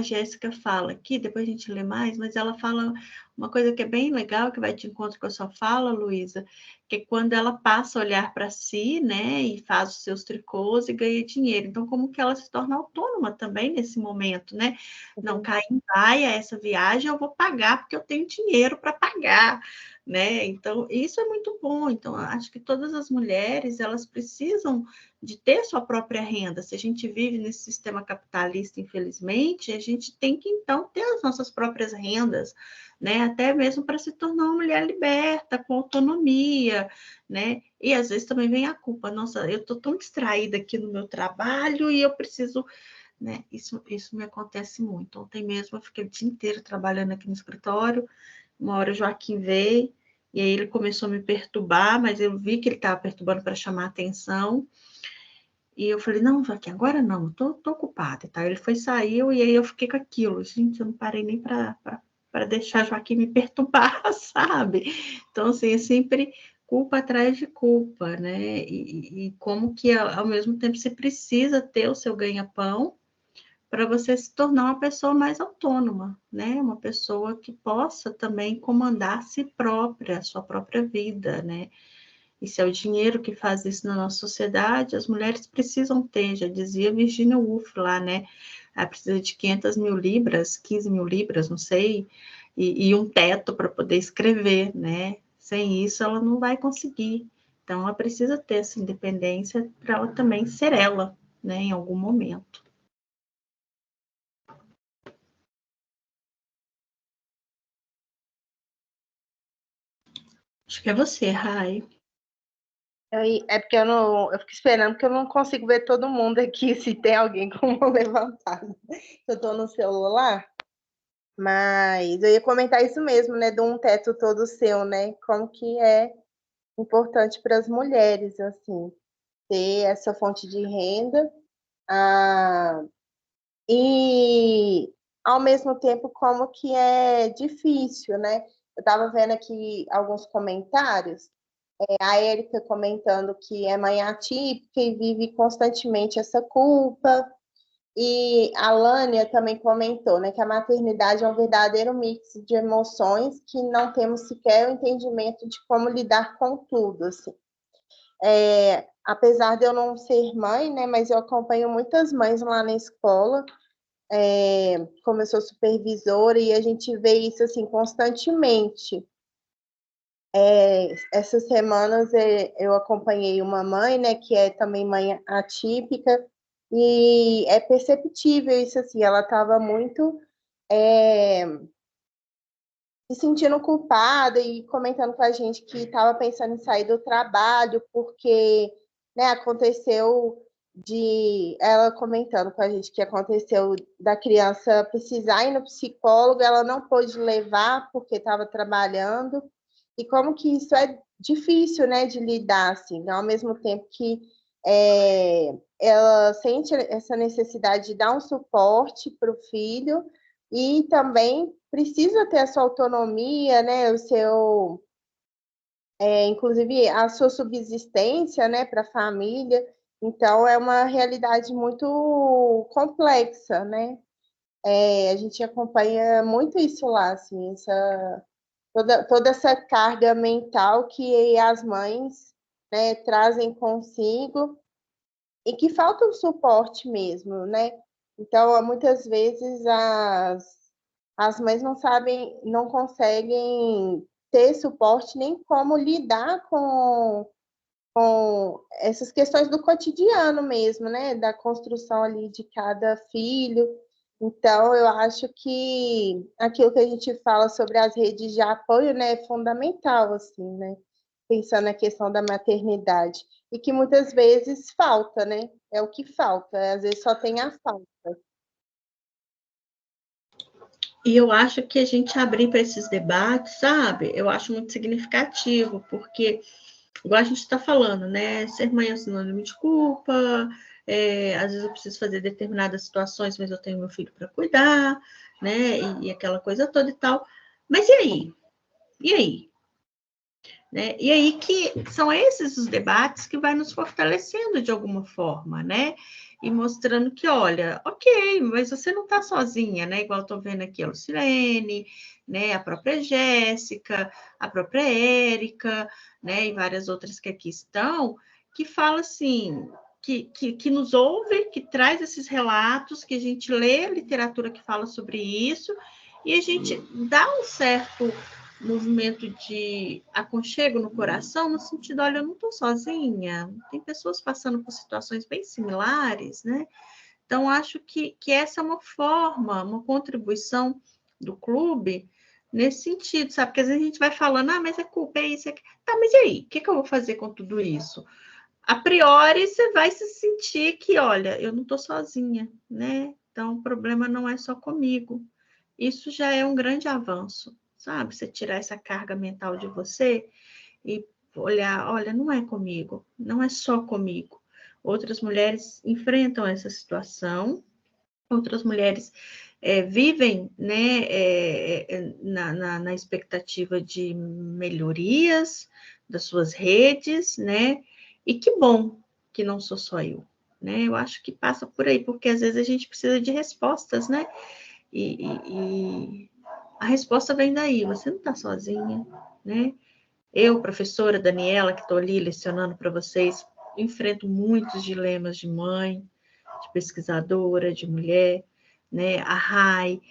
Jéssica fala aqui, depois a gente lê mais, mas ela fala uma coisa que é bem legal, que vai de encontro com a sua fala, Luísa, que é quando ela passa a olhar para si, né, e faz os seus tricôs e ganha dinheiro. Então, como que ela se torna autônoma também nesse momento, né? Não, Caim vai a essa viagem, eu vou pagar, porque eu tenho dinheiro para pagar, né? Então, isso é muito bom. Então, acho que todas as mulheres, elas precisam de ter sua própria renda. Se a gente vive nesse sistema capitalista, infelizmente, a gente tem que, então, ter as nossas próprias rendas, né? Até mesmo para se tornar uma mulher liberta, com autonomia, né? E às vezes também vem a culpa. Nossa, eu estou tão distraída aqui no meu trabalho e eu preciso, né? Isso me acontece muito. Ontem mesmo eu fiquei o dia inteiro trabalhando aqui no escritório. Uma hora o Joaquim veio e aí ele começou a me perturbar, mas eu vi que ele estava perturbando para chamar a atenção. E eu falei, não, Joaquim, agora não, tô ocupada. Tá? Ele saiu, e aí eu fiquei com aquilo. Gente, eu não parei nem para deixar Joaquim me perturbar, sabe? Então, assim, é sempre culpa atrás de culpa, né? E como que, ao mesmo tempo, você precisa ter o seu ganha-pão para você se tornar uma pessoa mais autônoma, né? Uma pessoa que possa também comandar a si própria, a sua própria vida, né? E se é o dinheiro que faz isso na nossa sociedade, as mulheres precisam ter, já dizia Virginia Woolf lá, né? Ela precisa de 500 mil libras, 15 mil libras, não sei, e um teto para poder escrever, né? Sem isso, ela não vai conseguir. Então, ela precisa ter essa independência para ela também ser ela, né? Em algum momento. Acho que é você, Rai. É porque eu fico esperando, porque eu não consigo ver todo mundo aqui, se tem alguém como levantar. Eu estou no celular, mas eu ia comentar isso mesmo, né, de um teto todo seu, né, como que é importante para as mulheres, assim, ter essa fonte de renda, e ao mesmo tempo como que é difícil, né? Eu estava vendo aqui alguns comentários, a Érica comentando que é mãe atípica e vive constantemente essa culpa, e a Lânia também comentou, né, que a maternidade é um verdadeiro mix de emoções que não temos sequer o entendimento de como lidar com tudo, assim. Apesar de eu não ser mãe, né, mas eu acompanho muitas mães lá na escola, como eu sou supervisora, e a gente vê isso assim constantemente. Essas semanas eu acompanhei uma mãe, né, que é também mãe atípica, e é perceptível isso, assim, ela estava muito se sentindo culpada e comentando com a gente que estava pensando em sair do trabalho, porque, né, aconteceu ela comentando com a gente que aconteceu da criança precisar ir no psicólogo, ela não pôde levar porque estava trabalhando, e como que isso é difícil, né, de lidar, assim, ao mesmo tempo que ela sente essa necessidade de dar um suporte para o filho, e também precisa ter a sua autonomia, né, inclusive a sua subsistência, né, para a família. Então, é uma realidade muito complexa, né? A gente acompanha muito isso lá, assim, toda essa carga mental que as mães, né, trazem consigo e que falta um suporte mesmo, né? Então, muitas vezes as mães não sabem, não conseguem ter suporte nem como lidar com essas questões do cotidiano mesmo, né? Da construção ali de cada filho. Então, eu acho que aquilo que a gente fala sobre as redes de apoio, né, é fundamental, assim, né? Pensando na questão da maternidade. E que muitas vezes falta, né? É o que falta, às vezes só tem a falta. E eu acho que a gente abrir para esses debates, sabe? Eu acho muito significativo, porque, igual a gente está falando, né? Ser mãe é um sinônimo de culpa, às vezes eu preciso fazer determinadas situações, mas eu tenho meu filho para cuidar, né? E aquela coisa toda e tal. Mas e aí? E aí? Né? E aí que são esses os debates que vai nos fortalecendo de alguma forma, né? E mostrando que, olha, ok, mas você não está sozinha, né? Igual estou vendo aqui a Lucilene, né? A própria Jéssica, a própria Érica, né? E várias outras que aqui estão, que fala assim, que nos ouve, que traz esses relatos, que a gente lê a literatura que fala sobre isso, e a gente dá um certo movimento de aconchego no coração, no sentido, olha, eu não estou sozinha, tem pessoas passando por situações bem similares, né? Então, acho que essa é uma forma, uma contribuição do clube nesse sentido, sabe? Porque às vezes a gente vai falando, mas é culpa, é isso, é aquilo. Tá, mas e aí? O que eu vou fazer com tudo isso? A priori, você vai se sentir que, olha, eu não estou sozinha, né? Então, o problema não é só comigo. Isso já é um grande avanço, sabe? Você tirar essa carga mental de você e olhar, olha, não é comigo, não é só comigo. Outras mulheres enfrentam essa situação, outras mulheres vivem, né, na expectativa de melhorias das suas redes, né? E que bom que não sou só eu, né? Eu acho que passa por aí, porque às vezes a gente precisa de respostas, né? E a resposta vem daí, você não está sozinha, né? Eu, professora Daniela, que estou ali lecionando para vocês, enfrento muitos dilemas de mãe, de pesquisadora, de mulher, né? A Rai,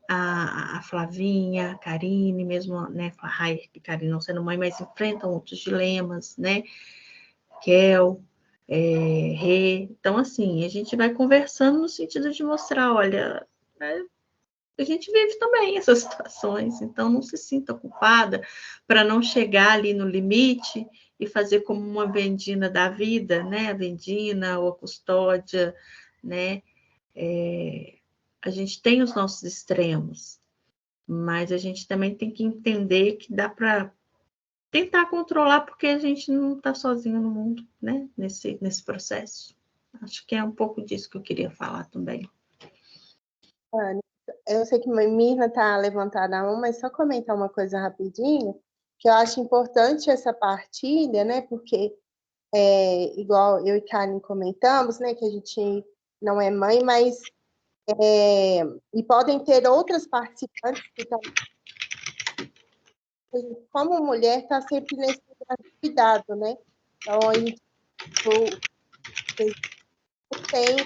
a Flavinha, a Karine, mesmo, né? A Rai e a Karine não sendo mãe, mas enfrentam outros dilemas, né? Kel, Rê. Então, assim, a gente vai conversando no sentido de mostrar, olha, né, a gente vive também essas situações, então não se sinta culpada para não chegar ali no limite e fazer como uma vendina da vida, né? A vendina ou a custódia, né? A gente tem os nossos extremos, mas a gente também tem que entender que dá para tentar controlar, porque a gente não está sozinho no mundo, né? Nesse processo. Acho que é um pouco disso que eu queria falar também. Eu sei que a Mirna está levantada a mão, mas só comentar uma coisa rapidinho, que eu acho importante essa partilha, né? Porque, igual eu e Karen comentamos, né? Que a gente não é mãe, mas... e podem ter outras participantes que também... Como mulher, está sempre nesse lugar de cuidado, né? Então, a gente tem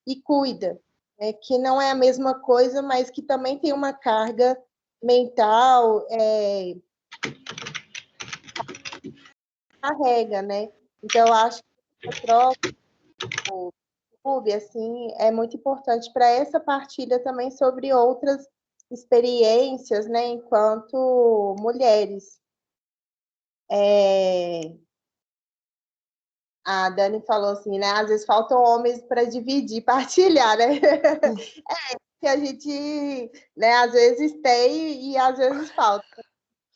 e cuida, né? Que não é a mesma coisa, mas que também tem uma carga mental, carrega, né? Então, eu acho que essa troca, o clube, assim, é muito importante para essa partilha também sobre outras experiências, né, enquanto mulheres. A Dani falou assim, né? Às vezes faltam homens para dividir, partilhar, né? Que a gente, né, às vezes tem e às vezes falta.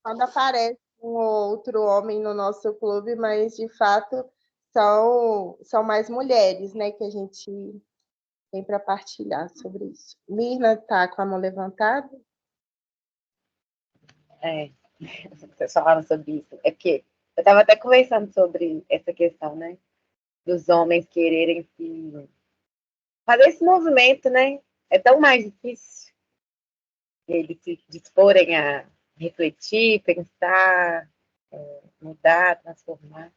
Quando aparece um outro homem no nosso clube, mas de fato são mais mulheres, né, que a gente tem para partilhar sobre isso. Mirna está com a mão levantada? Vocês falaram sobre isso. É porque eu estava até conversando sobre essa questão, né? Dos homens quererem fazer esse movimento, né? É tão mais difícil eles se disporem a refletir, pensar, mudar, transformar.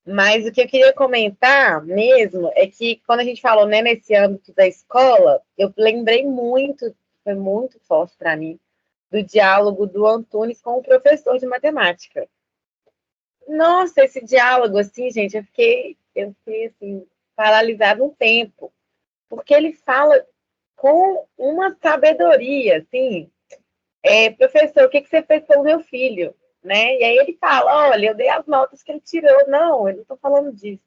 Mas o que eu queria comentar mesmo é que quando a gente falou, né, nesse âmbito da escola, eu lembrei muito, foi muito forte para mim, do diálogo do Antunes com o professor de matemática. Nossa, esse diálogo, assim, gente, eu fiquei assim, paralisada um tempo, porque ele fala com uma sabedoria, assim, professor, o que você fez pelo meu filho? Né? E aí ele fala, olha, eu dei as notas que ele tirou. Não, eu não estou falando disso.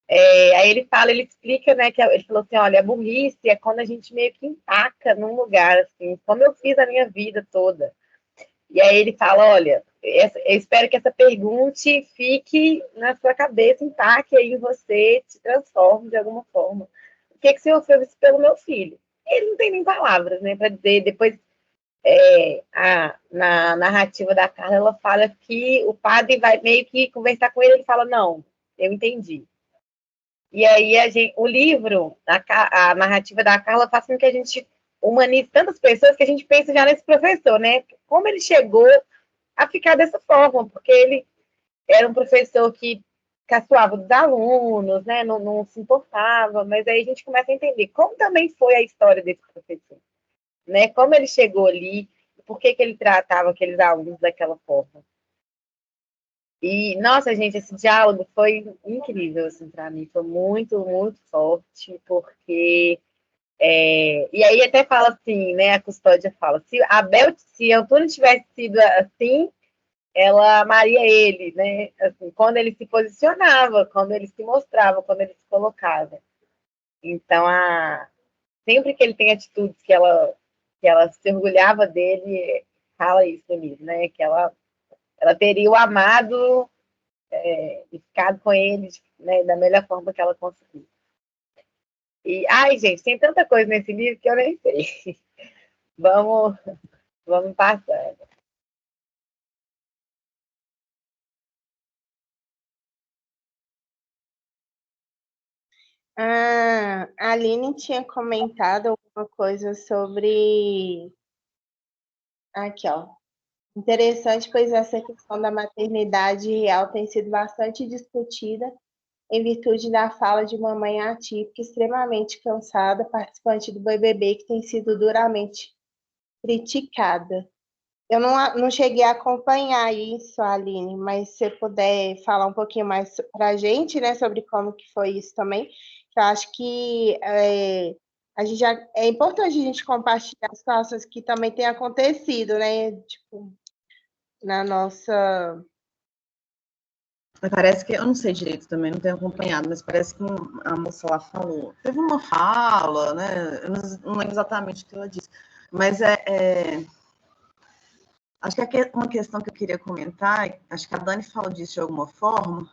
Aí ele explica, né, que ele falou assim, olha, a burrice é quando a gente meio que empaca num lugar, assim, como eu fiz a minha vida toda. E aí ele fala, olha, eu espero que essa pergunta fique na sua cabeça, empaque aí em você, te transforme de alguma forma. O que o senhor fez pelo meu filho? Ele não tem nem palavras, né, para dizer. Depois, na narrativa da Carla, ela fala que o padre vai meio que conversar com ele fala, não, eu entendi. E aí o livro, a narrativa da Carla faz com que a gente humanize tantas pessoas que a gente pensa já nesse professor, né? Como ele chegou a ficar dessa forma, porque ele era um professor que caçoava dos alunos, né? Não se importava, mas aí a gente começa a entender como também foi a história desse professor, né? Como ele chegou ali, por que ele tratava aqueles alunos daquela forma. E, nossa, gente, esse diálogo foi incrível, assim, para mim. Foi muito, muito forte, porque... e aí até fala assim, né? A custódia fala, se Antônio tivesse sido assim, ela amaria ele, né? Assim, quando ele se posicionava, quando ele se mostrava, quando ele se colocava. Então, sempre que ele tem atitudes que ela se orgulhava dele, fala isso no livro, né? Que ela teria o amado e ficado com ele, né, da melhor forma que ela conseguiu. E, ai, gente, tem tanta coisa nesse livro que eu nem sei. Vamos passando. A Aline tinha comentado alguma coisa sobre Aqui, ó. Interessante, pois essa questão da maternidade real tem sido bastante discutida em virtude da fala de uma mãe atípica, extremamente cansada, participante do BBB, que tem sido duramente criticada. Eu não cheguei a acompanhar isso, Aline, mas se você puder falar um pouquinho mais para a gente, né, sobre como que foi isso também, eu acho que é importante a gente compartilhar as situações que também têm acontecido, né, tipo, na nossa... Parece que, eu não sei direito também, não tenho acompanhado, mas parece que a moça lá falou, teve uma fala, né, eu não lembro exatamente o que ela disse, mas acho que uma questão que eu queria comentar, acho que a Dani falou disso de alguma forma,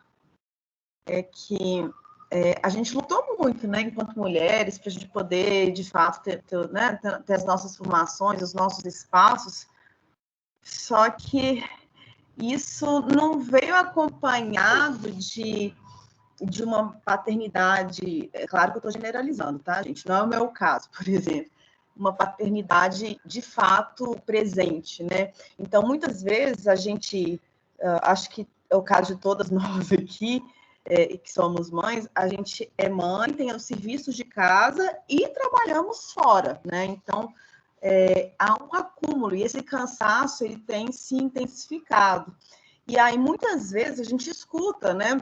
é que a gente lutou muito, né, enquanto mulheres, para a gente poder, de fato, ter as nossas formações, os nossos espaços, só que isso não veio acompanhado de uma paternidade, é claro que eu estou generalizando, tá, gente? Não é o meu caso, por exemplo, uma paternidade de fato presente, né? Então, muitas vezes a gente, acho que é o caso de todas nós aqui, que somos mães, a gente é mãe, tem os serviços de casa e trabalhamos fora, né? Então, há um acúmulo, e esse cansaço ele tem se intensificado. E aí, muitas vezes, a gente escuta, né?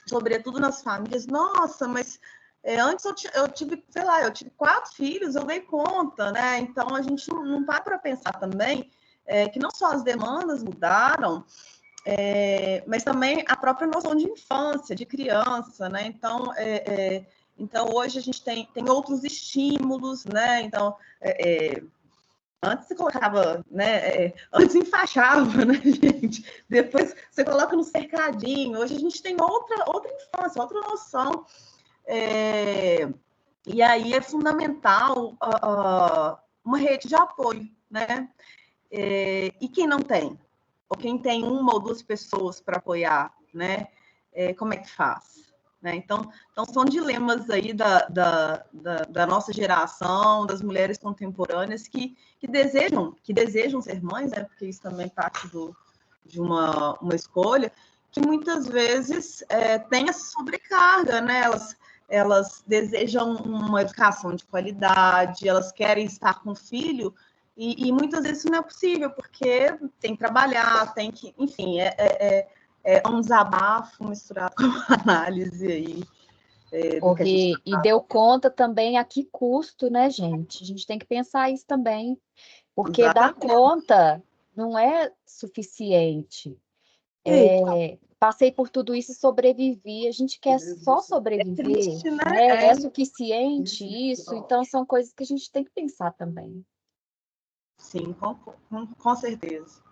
Sobretudo nas famílias, nossa, mas antes eu tive, sei lá, eu tive 4 filhos, eu dei conta, né? Então, a gente não para pensar também que não só as demandas mudaram, mas também a própria noção de infância, de criança, né? Então hoje a gente tem outros estímulos, né? Então, antes você colocava, né? Antes enfaixava, né, gente? Depois você coloca no cercadinho. Hoje a gente tem outra infância, outra noção. E aí é fundamental uma rede de apoio, né? E quem não tem? Ou quem tem uma ou duas pessoas para apoiar, né? Como é que faz? Né? Então, são dilemas aí da nossa geração, das mulheres contemporâneas que desejam ser mães, né? Porque isso também parte de uma escolha, que muitas vezes tem essa sobrecarga, né? Elas desejam uma educação de qualidade, elas querem estar com o filho, e muitas vezes isso não é possível, porque tem que trabalhar, tem que... Enfim, é um desabafo misturado com uma análise aí. E deu conta também a que custo, né, gente? A gente tem que pensar isso também, porque Exatamente. dar conta não é suficiente. Passei por tudo isso e sobrevivi. A gente quer só sobreviver, triste, né? É suficiente isso? Então, são coisas que a gente tem que pensar também. Sim, com certeza.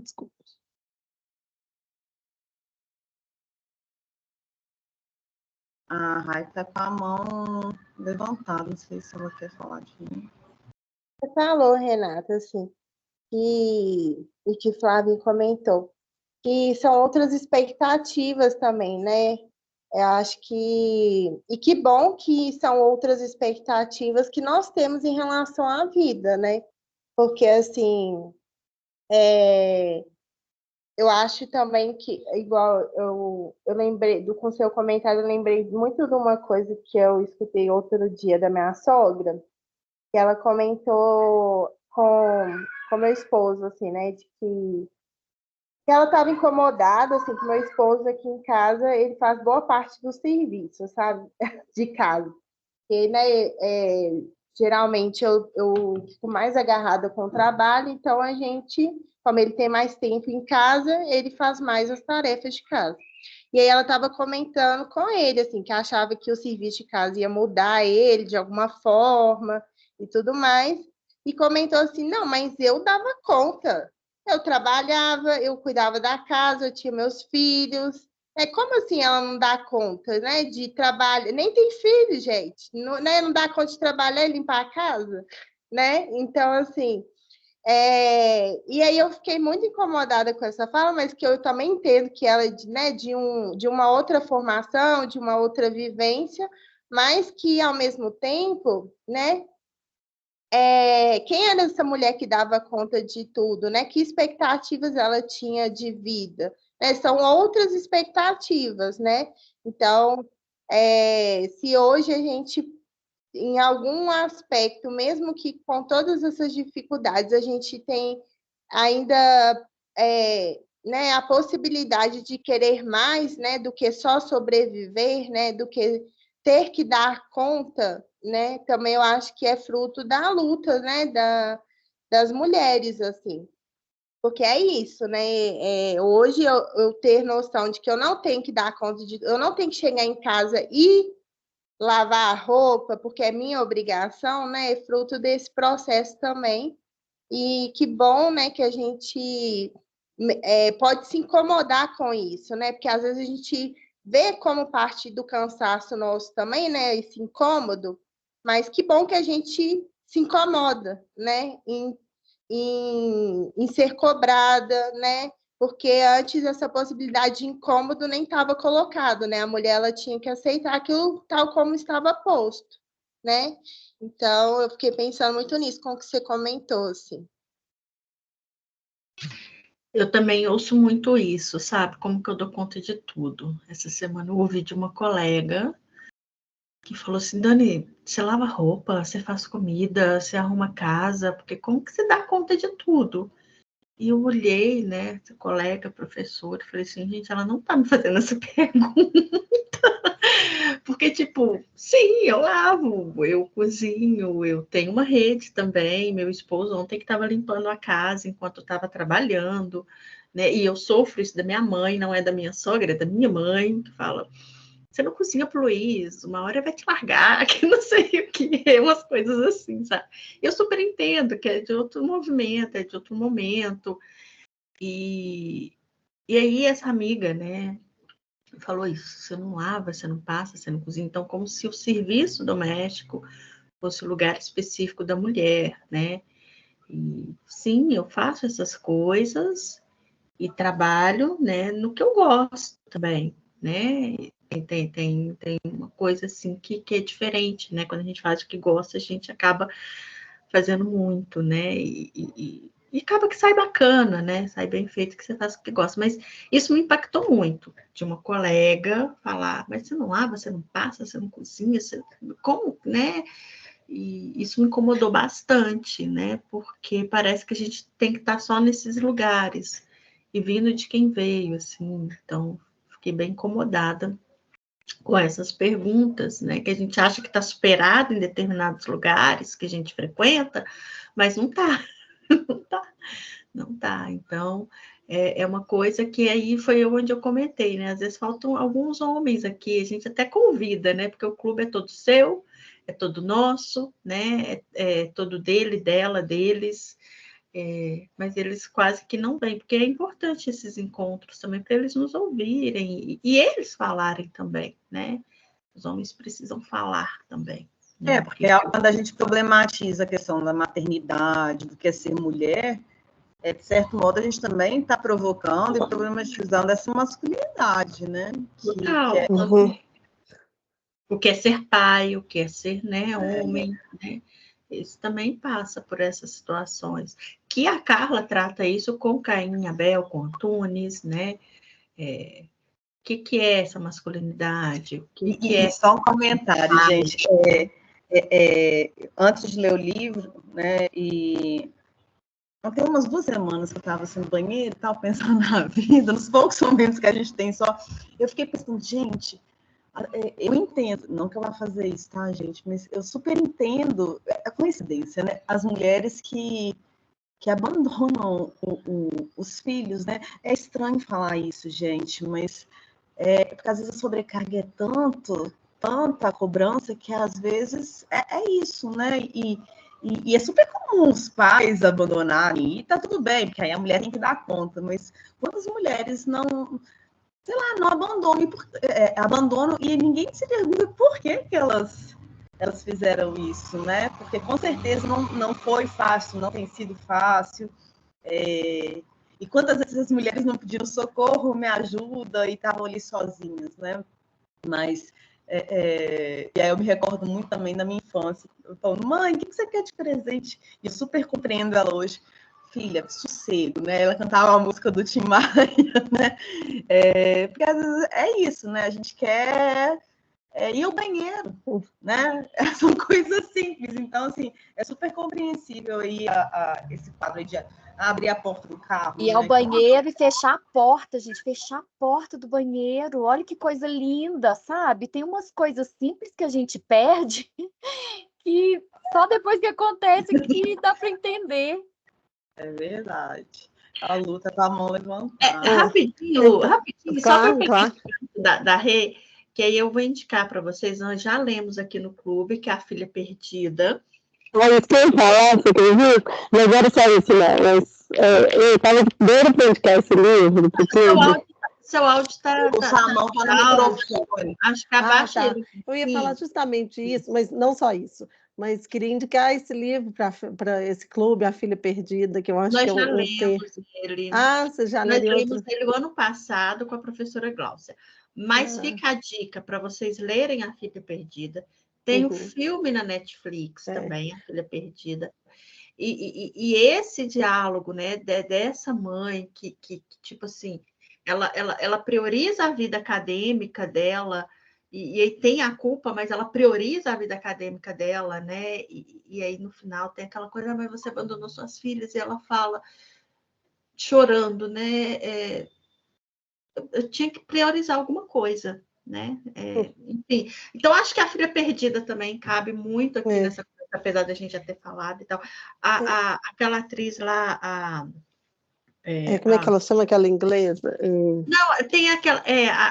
Desculpa. A Rai está com a mão levantada, não sei se ela quer falar de mim. Você falou, Renata, assim, e que Flávio comentou, que são outras expectativas também, né? Eu acho que... E que bom que são outras expectativas que nós temos em relação à vida, né? Porque, assim, eu acho também que, igual eu lembrei, com seu comentário, eu lembrei muito de uma coisa que eu escutei outro dia da minha sogra, que ela comentou com meu esposo, assim, né, de que ela estava incomodada, assim, que meu esposo aqui em casa, ele faz boa parte do serviço, sabe, de casa. E, né, geralmente eu fico mais agarrada com o trabalho, então a gente, como ele tem mais tempo em casa, ele faz mais as tarefas de casa. E aí ela estava comentando com ele, assim, que achava que o serviço de casa ia mudar ele de alguma forma e tudo mais, e comentou assim, não, mas eu dava conta. Eu trabalhava, eu cuidava da casa, eu tinha meus filhos. Como assim ela não dá conta, né, de trabalho? Nem tem filho, gente. Não, né, não dá conta de trabalhar e limpar a casa, né? Então, assim... E aí eu fiquei muito incomodada com essa fala, mas que eu também entendo que ela é né, de uma outra formação, de uma outra vivência, mas que, ao mesmo tempo, né, quem era essa mulher que dava conta de tudo, né? Que expectativas ela tinha de vida? Né? São outras expectativas, né? Então, se hoje a gente, em algum aspecto, mesmo que com todas essas dificuldades, a gente tem ainda né, a possibilidade de querer mais, né, do que só sobreviver, né, do que ter que dar conta, né, também eu acho que é fruto da luta, né, das mulheres, assim. Porque é isso, né? Hoje eu ter noção de que eu não tenho que dar conta de... Eu não tenho que chegar em casa e lavar a roupa, porque é minha obrigação, né? É fruto desse processo também. E que bom, né, que a gente pode se incomodar com isso, né? Porque às vezes a gente vê como parte do cansaço nosso também, né? Esse incômodo, mas que bom que a gente se incomoda, né? Em ser cobrada, né? Porque antes essa possibilidade de incômodo nem estava colocado, né? A mulher ela tinha que aceitar aquilo tal como estava posto, né? Então eu fiquei pensando muito nisso, com o que você comentou, assim. Eu também ouço muito isso, sabe? Como que eu dou conta de tudo. Essa semana eu ouvi de uma colega que falou assim, Dani, você lava roupa, você faz comida, você arruma casa, porque como que você dá conta de tudo? E eu olhei, né, essa colega, professora, e falei assim, gente, ela não tá me fazendo essa pergunta. Porque, tipo, sim, eu lavo, eu cozinho, eu tenho uma rede também. Meu esposo ontem que estava limpando a casa enquanto eu estava trabalhando, né? E eu sofro isso da minha mãe, não é da minha sogra, é da minha mãe, que fala, você não cozinha pro Luiz, uma hora vai te largar, que não sei o que, umas coisas assim, sabe? Eu super entendo que é de outro movimento, é de outro momento. E aí essa amiga, né, falou isso, você não lava, você não passa, você não cozinha. Então, como se o serviço doméstico fosse o lugar específico da mulher, né? E, sim, eu faço essas coisas e trabalho, né, no que eu gosto também, né? Tem uma coisa assim que é diferente, né? Quando a gente faz o que gosta, a gente acaba fazendo muito, né? E acaba que sai bacana, né? Sai bem feito que você faz o que gosta. Mas isso me impactou muito, de uma colega falar, mas você não lava, você não passa, você não cozinha, você... como, né? E isso me incomodou bastante, né? Porque parece que a gente tem que estar só nesses lugares e vindo de quem veio, assim. Então, fiquei bem incomodada com essas perguntas, né? Que a gente acha que está superado em determinados lugares que a gente frequenta, mas não está. Não tá, não tá. Então, é uma coisa que aí foi onde eu comentei, né? Às vezes faltam alguns homens aqui, a gente até convida, né? Porque o clube é todo seu, é todo nosso, né? É todo dele, dela, deles, mas eles quase que não vêm, porque é importante esses encontros também para eles nos ouvirem e eles falarem também, né? Os homens precisam falar também. Né? Porque quando a gente problematiza a questão da maternidade, do que é ser mulher, de certo modo, a gente também está provocando e problematizando essa masculinidade, né? O que é ser pai, o que é ser, né, homem, né? Isso também passa por essas situações. Que a Carla trata isso com Caim e Abel, com Antunes, né? O que é essa masculinidade? O que é... Só um comentário, gente. Antes de ler o livro, né, e tem umas 2 semanas que eu estava assim no banheiro, estava pensando na vida, nos poucos momentos que a gente tem só, eu fiquei pensando, gente, eu entendo, não que eu vá fazer isso, tá, gente, mas eu super entendo, é coincidência, né, as mulheres que abandonam os filhos, né, é estranho falar isso, gente, mas porque às vezes a sobrecarga é tanta cobrança que às vezes é isso, né? E é super comum os pais abandonarem, e tá tudo bem, porque aí a mulher tem que dar conta, mas quantas mulheres não abandonam e ninguém se pergunta por que elas fizeram isso, né? Porque com certeza não foi fácil, não tem sido fácil. E quantas vezes as mulheres não pediram socorro, me ajuda, e estavam ali sozinhas, né? Mas E aí eu me recordo muito também da minha infância. Eu falo, mãe, o que você quer de presente? E eu super compreendo ela hoje. Filha, sossego, né? Ela cantava a música do Tim Maia, né? Porque às vezes é isso, né? A gente quer ir ao banheiro, né? São coisas simples. Então, assim, é super compreensível aí esse quadro aí de abrir a porta do carro. E ao banheiro e fechar a porta, gente, fechar a porta do banheiro. Olha que coisa linda, sabe? Tem umas coisas simples que a gente perde que só depois que acontece que dá para entender. É verdade. A luta com a mão levantada. Rapidinho, só para da Rê, que aí eu vou indicar para vocês, nós já lemos aqui no clube, que é A Filha Perdida. Olha, se eu falar, você acredita? Não agora só isso, não, mas eu estava doida para indicar esse livro, porque... Seu áudio está... O Samão está no microfone. Acho que abaixo. Tá. Eu ia falar justamente isso, mas não só isso. Mas queria indicar esse livro para esse clube, A Filha Perdida, que eu acho que é um ele. Você já leu? Nós lemos ele ano passado com a professora Gláucia. Mas fica a dica para vocês lerem A Filha Perdida. Tem um filme na Netflix também, A Filha Perdida. E esse diálogo, né, dessa mãe que tipo assim, ela prioriza a vida acadêmica dela, e aí tem a culpa, mas ela prioriza a vida acadêmica dela, né? E aí no final tem aquela coisa, mas você abandonou suas filhas, e ela fala, chorando, né? Eu tinha que priorizar alguma coisa, né? Enfim, então acho que A Filha Perdida também cabe muito aqui nessa coisa, apesar da gente já ter falado e tal. Aquela atriz lá, como é que ela chama aquela inglesa? Não, tem aquela,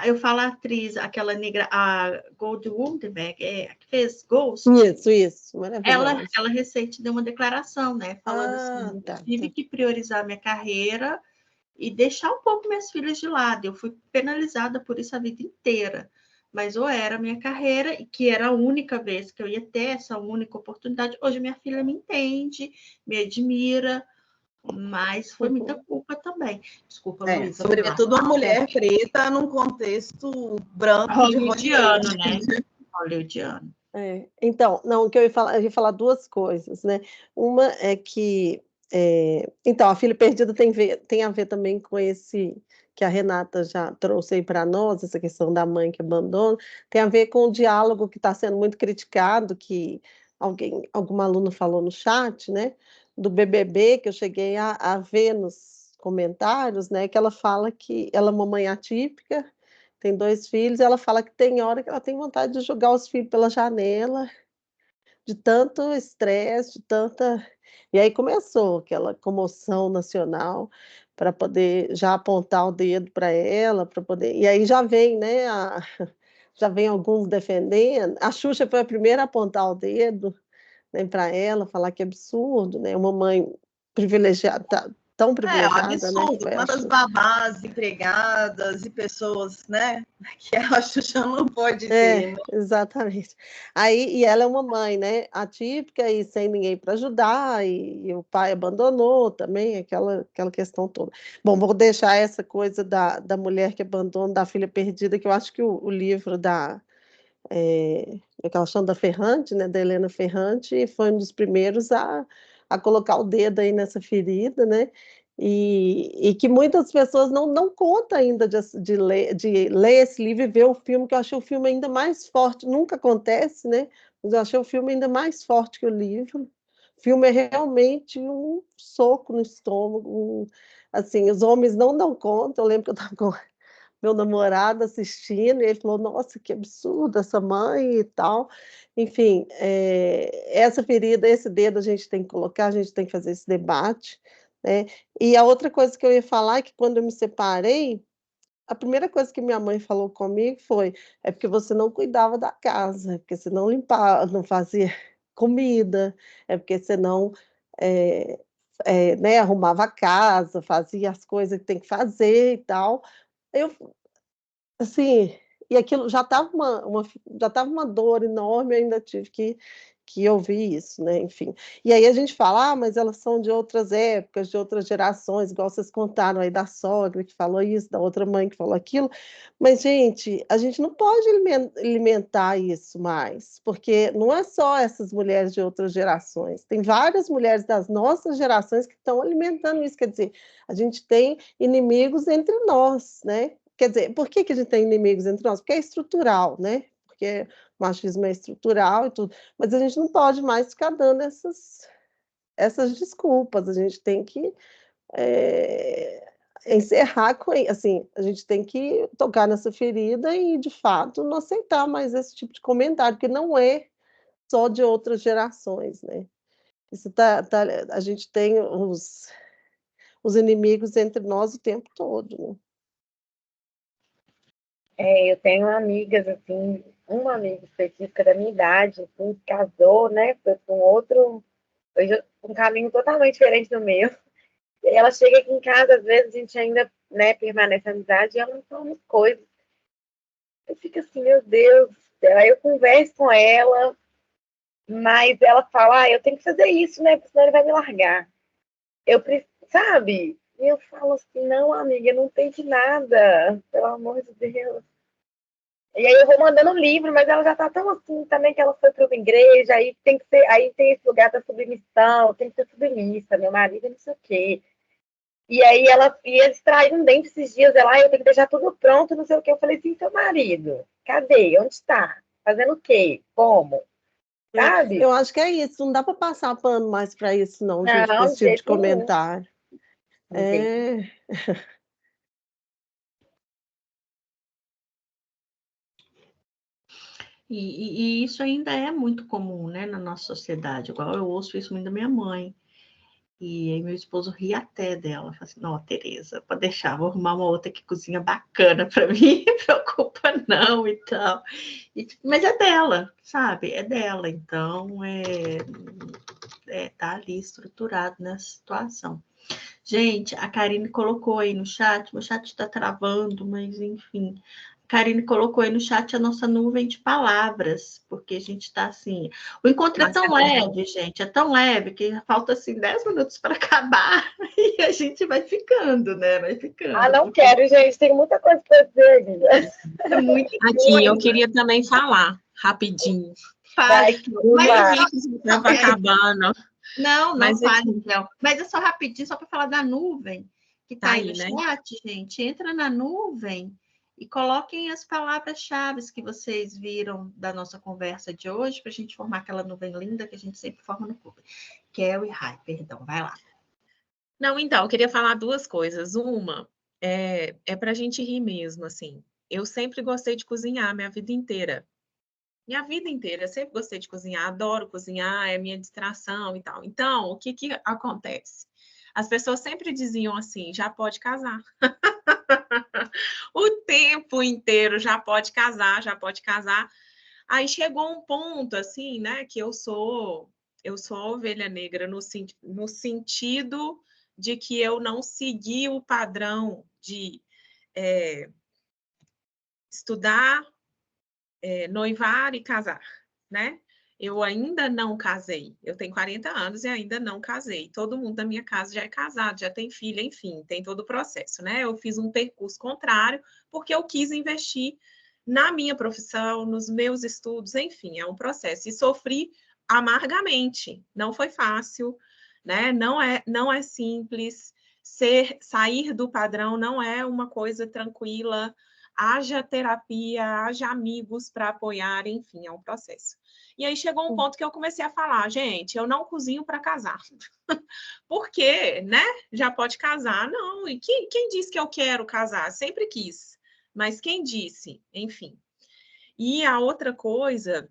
eu falo a atriz, aquela negra, a Gold Wunderberg, que fez Ghost. Isso, maravilhoso. Ela recente deu uma declaração, né? Falando assim, tive que priorizar minha carreira e deixar um pouco minhas filhas de lado. Eu fui penalizada por isso a vida inteira. Mas ou era a minha carreira, e que era a única vez que eu ia ter essa única oportunidade. Hoje minha filha me entende, me admira, mas foi muita culpa também. Desculpa, Luísa. Sobretudo uma mulher preta num contexto branco hollywoodiano, né? Hollywoodiano. Então, não, o que eu ia falar duas coisas, né? Uma é que então, A Filha Perdida tem a ver também com esse que a Renata já trouxe aí para nós, essa questão da mãe que abandona, tem a ver com o diálogo que está sendo muito criticado, que alguma aluna falou no chat, né? Do BBB, que eu cheguei a ver nos comentários, né? Que ela fala que ela é uma mãe atípica, tem 2 filhos, e ela fala que tem hora que ela tem vontade de jogar os filhos pela janela, de tanto estresse, de tanta... E aí começou aquela comoção nacional para poder já apontar o dedo para ela, para poder... E aí já vem, né? Já vem alguns defendendo. A Xuxa foi a primeira a apontar o dedo, né, para ela, falar que é absurdo, né? Uma mãe privilegiada, tão privilegiada, absurdo, né? Quantas babás, empregadas e pessoas, né? Que a Xuxa não pode ter, né? Exatamente. E ela é uma mãe, né? Atípica e sem ninguém para ajudar, e o pai abandonou também, aquela questão toda. Bom, vou deixar essa coisa da mulher que abandona, da filha perdida, que eu acho que o livro aquela chama da Ferrante, né, da Helena Ferrante, foi um dos primeiros a colocar o dedo aí nessa ferida, né, e que muitas pessoas não contam ainda de ler esse livro e ver o filme, que eu achei o filme ainda mais forte, nunca acontece, né, mas eu achei o filme ainda mais forte que o livro. O filme é realmente um soco no estômago, assim, os homens não dão conta. Eu lembro que eu estava com meu namorado assistindo, e ele falou, nossa, que absurdo essa mãe e tal. Enfim, essa ferida, esse dedo a gente tem que colocar, a gente tem que fazer esse debate, né? E a outra coisa que eu ia falar é que quando eu me separei, a primeira coisa que minha mãe falou comigo foi, é porque você não cuidava da casa, é porque você não limpava, não fazia comida, é porque você não... né, arrumava a casa, fazia as coisas que tem que fazer e tal. Eu, assim, e aquilo já estava uma dor enorme, eu ainda tive que ouvir isso, né? Enfim. E aí a gente fala, mas elas são de outras épocas, de outras gerações, igual vocês contaram aí da sogra que falou isso, da outra mãe que falou aquilo. Mas, gente, a gente não pode alimentar isso mais, porque não é só essas mulheres de outras gerações, tem várias mulheres das nossas gerações que estão alimentando isso. Quer dizer, a gente tem inimigos entre nós, né? Quer dizer, por que a gente tem inimigos entre nós? Porque é estrutural, né? Porque o machismo é estrutural e tudo, mas a gente não pode mais ficar dando essas desculpas, a gente tem que encerrar com assim, a gente tem que tocar nessa ferida e, de fato, não aceitar mais esse tipo de comentário, porque não é só de outras gerações, né? Isso a gente tem os inimigos entre nós o tempo todo, né? Eu tenho amigas, assim, uma amiga específica da minha idade, assim, que casou, né, foi para um caminho totalmente diferente do meu. E ela chega aqui em casa, às vezes a gente ainda, né, permanece amizade e ela não fala umas coisas. Eu fico assim, meu Deus do céu. Aí eu converso com ela, mas ela fala, eu tenho que fazer isso, né, porque senão ele vai me largar. Eu preciso, sabe? E eu falo assim, não, amiga, não tem de nada, pelo amor de Deus. E aí eu vou mandando um livro, mas ela já tá tão assim também que ela foi para uma igreja, aí tem que ser, aí tem esse lugar da submissão, tem que ser submissa, meu marido não sei o quê. E aí ela ia extrair um dente esses dias, ela, eu tenho que deixar tudo pronto, não sei o quê. Eu falei assim, seu marido, cadê? Onde está? Fazendo o quê? Como? Sabe? Eu acho que é isso, não dá para passar pano mais para isso, não, gente, para Não, esse tipo de comentário. É... E isso ainda é muito comum, né, na nossa sociedade. Igual eu ouço isso muito da minha mãe. E aí meu esposo ri até dela. Fala assim, não, Tereza, pode deixar, vou arrumar uma outra que cozinha bacana para mim, não preocupa não e tal. Mas é dela, sabe? É dela, então tá ali estruturado nessa situação. Gente, a Karine colocou aí no chat, meu chat está travando, mas enfim. A Karine colocou aí no chat a nossa nuvem de palavras, porque a gente está assim. O encontro é tão leve, gente, é tão leve que falta assim 10 minutos para acabar e a gente vai ficando, né? Vai ficando. Ah, não quero, gente, tem muita coisa para dizer, Guilherme. É muito aqui, eu queria também falar rapidinho. Vai, mas estava acabando. Não fale, então. Mas é só rapidinho, só para falar da nuvem, que está aí no chat, gente. Entra na nuvem e coloquem as palavras-chave que vocês viram da nossa conversa de hoje, para a gente formar aquela nuvem linda que a gente sempre forma no clube. Kel e Rai, perdão, vai lá. Não, então, eu queria falar duas coisas. Uma, é para a gente rir mesmo, assim. Eu sempre gostei de cozinhar, minha vida inteira. Minha vida inteira, eu sempre gostei de cozinhar, adoro cozinhar, é minha distração e tal. Então, o que acontece? As pessoas sempre diziam assim, já pode casar. O tempo inteiro, já pode casar, já pode casar. Aí chegou um ponto, assim, né, que eu sou a ovelha negra no sentido de que eu não segui o padrão de estudar, noivar e casar, né? Eu ainda não casei. Eu tenho 40 anos e ainda não casei. Todo mundo da minha casa já é casado, já tem filha, enfim, tem todo o processo, né? Eu fiz um percurso contrário porque eu quis investir na minha profissão, nos meus estudos, enfim, é um processo. E sofri amargamente. Não foi fácil, né? Não é simples. Sair do padrão não é uma coisa tranquila. Haja terapia, haja amigos para apoiar, enfim, é um processo. E aí chegou um ponto que eu comecei a falar, gente, eu não cozinho para casar. Por quê, né? Já pode casar? Não, e quem disse que eu quero casar? Sempre quis, mas quem disse? Enfim. E a outra coisa,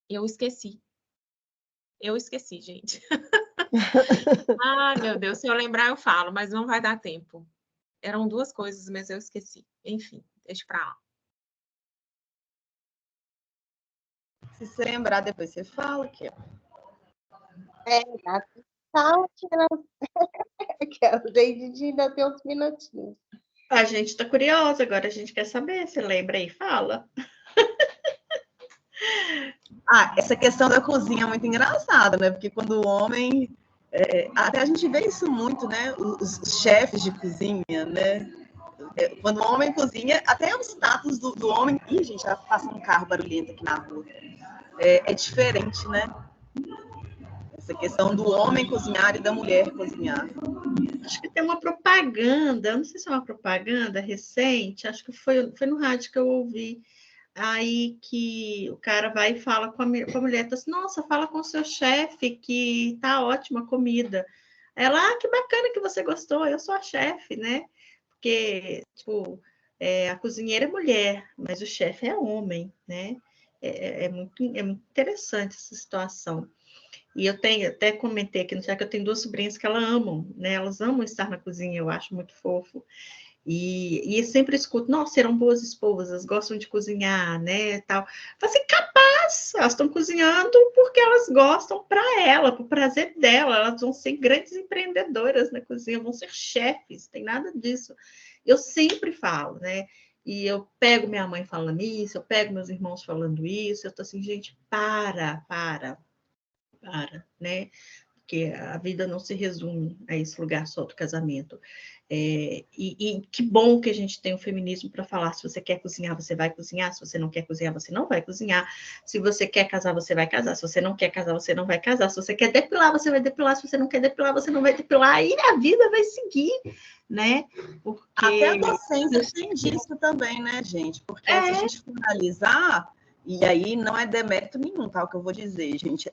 eu esqueci. Eu esqueci, gente. Ai, meu Deus, se eu lembrar eu falo, mas não vai dar tempo. Eram duas coisas, mas eu esqueci. Enfim, deixa para lá. Se você lembrar, depois você fala aqui. Fala que a gente ainda tem uns minutinhos. A gente está curiosa, agora a gente quer saber. Você lembra aí? Fala. Essa questão da cozinha é muito engraçada, né? Porque quando o homem... até a gente vê isso muito, né? Os chefes de cozinha, né? Quando o homem cozinha, até o status do homem... Ih, gente, já passa um carro barulhento aqui na rua. É diferente, né? Essa questão do homem cozinhar e da mulher cozinhar. Acho que tem uma propaganda, eu não sei se é uma propaganda recente, acho que foi no rádio que eu ouvi, aí que o cara vai e fala com a mulher, tá assim, nossa, fala com o seu chefe que tá ótima a comida. Ela, que bacana que você gostou, eu sou a chefe, né? Porque, tipo, a cozinheira é mulher, mas o chefe é homem, né? É muito interessante essa situação. E eu até comentei aqui no chat que eu tenho 2 sobrinhas que elas amam, né? Elas amam estar na cozinha, eu acho muito fofo. E sempre escuto, nossa, serão boas esposas, gostam de cozinhar, né, tal. Assim, capaz, elas estão cozinhando porque elas gostam para ela, para o prazer dela, elas vão ser grandes empreendedoras na cozinha, vão ser chefes, tem nada disso. Eu sempre falo, né, e eu pego minha mãe falando isso, eu pego meus irmãos falando isso, eu tô assim, gente, para, né, porque a vida não se resume a esse lugar só do casamento. E que bom que a gente tem o feminismo para falar, se você quer cozinhar, você vai cozinhar, se você não quer cozinhar, você não vai cozinhar, se você quer casar, você vai casar, se você não quer casar, você não vai casar, se você quer depilar, você vai depilar, se você não quer depilar, você não vai depilar, e a vida vai seguir, né? Porque... Até a docência tem disso também, né, gente? Porque se a gente finalizar, e aí não é demérito nenhum, tá? O que eu vou dizer, gente,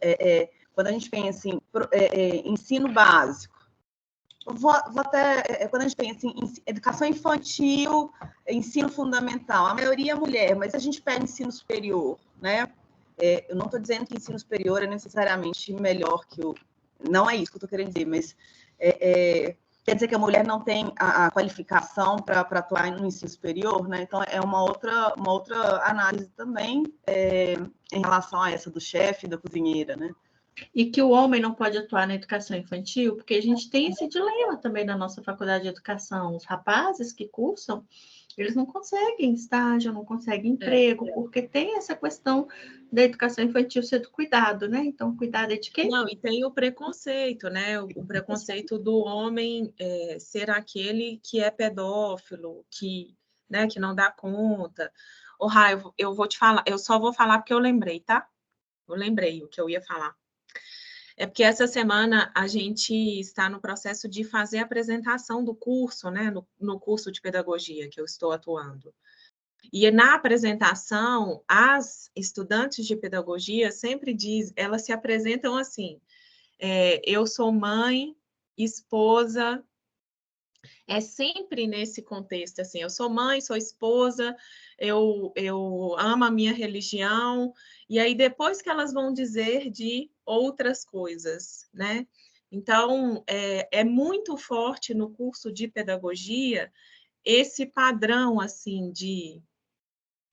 quando a gente pensa em ensino básico, quando a gente pensa em educação infantil, ensino fundamental, a maioria é mulher, mas a gente pega ensino superior, né? Eu não estou dizendo que ensino superior é necessariamente melhor que o... Não é isso que eu estou querendo dizer, mas quer dizer que a mulher não tem a qualificação para atuar no ensino superior, né? Então, é uma outra análise também em relação a essa do chefe e da cozinheira, né? E que o homem não pode atuar na educação infantil, porque a gente tem esse dilema também na nossa faculdade de educação. Os rapazes que cursam, eles não conseguem estágio, não conseguem emprego, porque tem essa questão da educação infantil ser do cuidado, né? Então, cuidado é de quê? Não, e tem o preconceito, né? O preconceito do homem ser aquele que é pedófilo, né, que não dá conta. Ô, Raio, eu vou te falar, eu só vou falar porque eu lembrei, tá? Eu lembrei o que eu ia falar. É porque essa semana a gente está no processo de fazer a apresentação do curso, né? No curso de pedagogia que eu estou atuando. E na apresentação, as estudantes de pedagogia sempre elas se apresentam assim, eu sou mãe, esposa, é sempre nesse contexto, assim, eu sou mãe, sou esposa, eu amo a minha religião, e aí depois que elas vão dizer de outras coisas, né? Então, é muito forte no curso de pedagogia esse padrão, assim, de,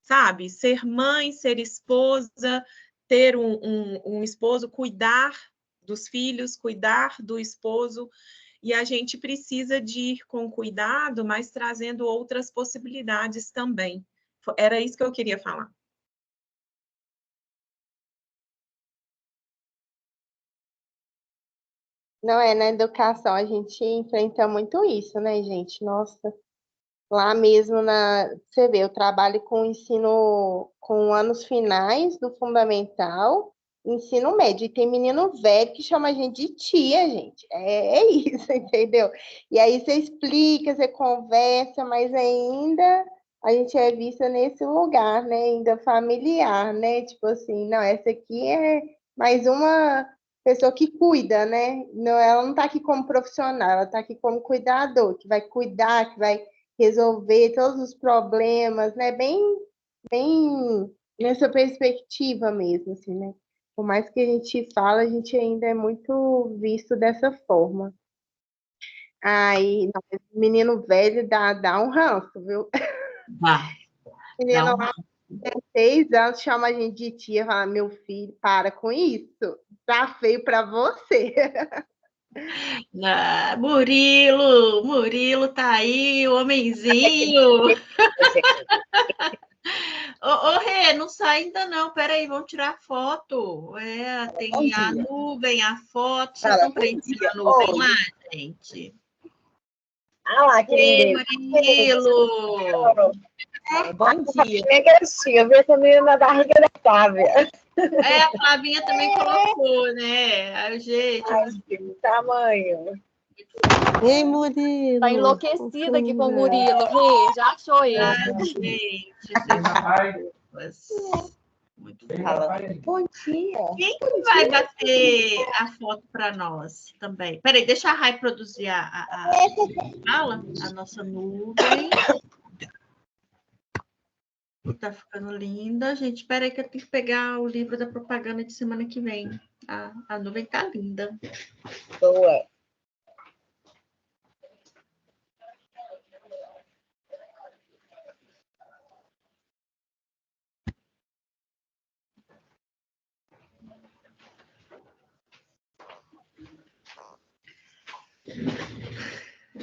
sabe, ser mãe, ser esposa, ter um esposo, cuidar dos filhos, cuidar do esposo, e a gente precisa de ir com cuidado, mas trazendo outras possibilidades também. Era isso que eu queria falar. Não, na educação a gente enfrenta muito isso, né, gente? Nossa, lá mesmo você vê, eu trabalho com ensino com anos finais do fundamental, ensino médio, e tem menino velho que chama a gente de tia, gente. É isso, entendeu? E aí você explica, você conversa, mas ainda a gente é vista nesse lugar, né? Ainda familiar, né? Tipo assim, não, essa aqui é mais uma pessoa que cuida, né? Não, ela não está aqui como profissional, ela está aqui como cuidador, que vai cuidar, que vai resolver todos os problemas, né? Bem nessa perspectiva mesmo, assim, né? Por mais que a gente fala, a gente ainda é muito visto dessa forma. Aí, menino velho dá um ranço, viu? Menino lá, 6 anos, chama a gente de tia, fala, meu filho, para com isso, tá feio para você. Murilo tá aí, o homenzinho. Ô, Rê, não sai ainda não. Peraí, vamos tirar foto. Tem a nuvem, a foto. Vocês estão preenchendo a nuvem lá, gente? Ah lá, que lindo. Murilo! Bom dia. Minha gatinha, eu vi essa menina na barriga da Flávia. A Flavinha também colocou, né? Ai, gente. Ai, que tamanho. Ei, Murilo. Tá enlouquecida aqui com o Murilo, Rê. Já achou ele. Ai, gente. Muito bom dia. Quem que vai bater a foto para nós também? Peraí, deixa a Rai produzir a nossa nuvem. Tá ficando linda, gente. Peraí que eu tenho que pegar o livro da propaganda de semana que vem. A nuvem tá linda. Boa.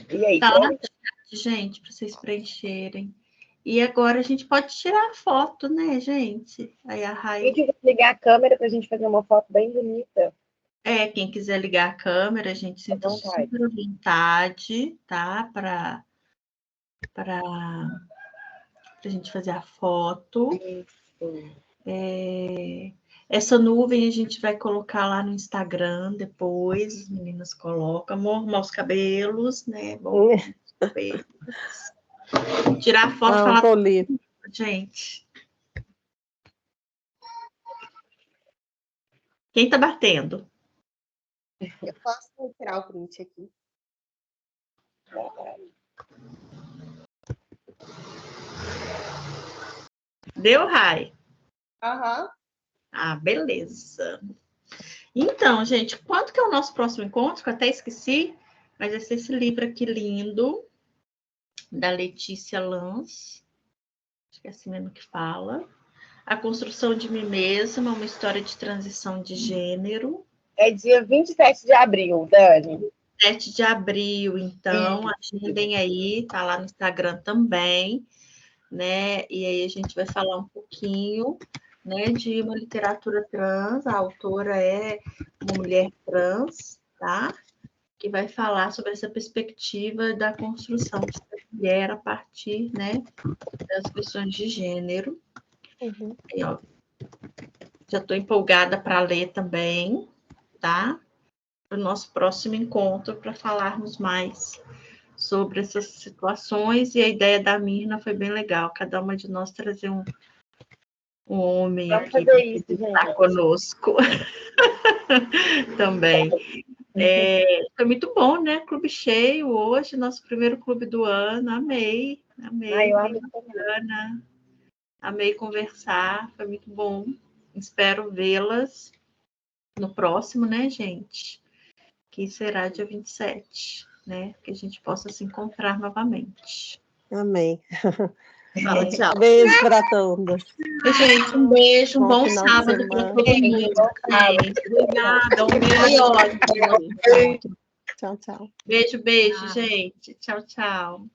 E aí, tá lá no chat, gente, para vocês preencherem. E agora a gente pode tirar a foto, né, gente? Aí a Rai... Quem quiser ligar a câmera para a gente fazer uma foto bem bonita. Quem quiser ligar a câmera, a gente sinta super vontade, tá? Para a gente fazer a foto. Essa nuvem a gente vai colocar lá no Instagram depois, as meninas colocam, arrumar os cabelos, né? Bom, cabelos. Tirar a foto e falar, gente. Quem tá batendo? Eu posso tirar o print aqui. Deu, Rai? Aham. Ah, beleza. Então, gente, quando que é o nosso próximo encontro? Que eu até esqueci, mas vai ser esse livro aqui lindo, da Letícia Lanz. Acho que é assim mesmo que fala. A Construção de Mim Mesma, uma história de transição de gênero. É dia 27 de abril, Dani. 7 de abril, então, agendem aí, tá lá no Instagram também, né? E aí a gente vai falar um pouquinho, né, de uma literatura trans. A autora é uma mulher trans, tá? Que vai falar sobre essa perspectiva da construção de ser mulher a partir, né, das questões de gênero. Aí, ó, já estou empolgada para ler também, tá? Para o nosso próximo encontro, para falarmos mais sobre essas situações. E a ideia da Mirna foi bem legal, cada uma de nós trazer um homem aqui para estar conosco também. Foi muito bom, né? Clube cheio hoje, nosso primeiro clube do ano. Amei. Eu amei. Amei conversar, foi muito bom. Espero vê-las no próximo, né, gente? Que será dia 27, né? Que a gente possa se encontrar novamente. Amém. Fala, tchau. Beijo para todos. Gente, um beijo, um bom sábado para todo mundo. Obrigada, um beijo. Tchau, tchau. Beijo, gente. Tchau, tchau.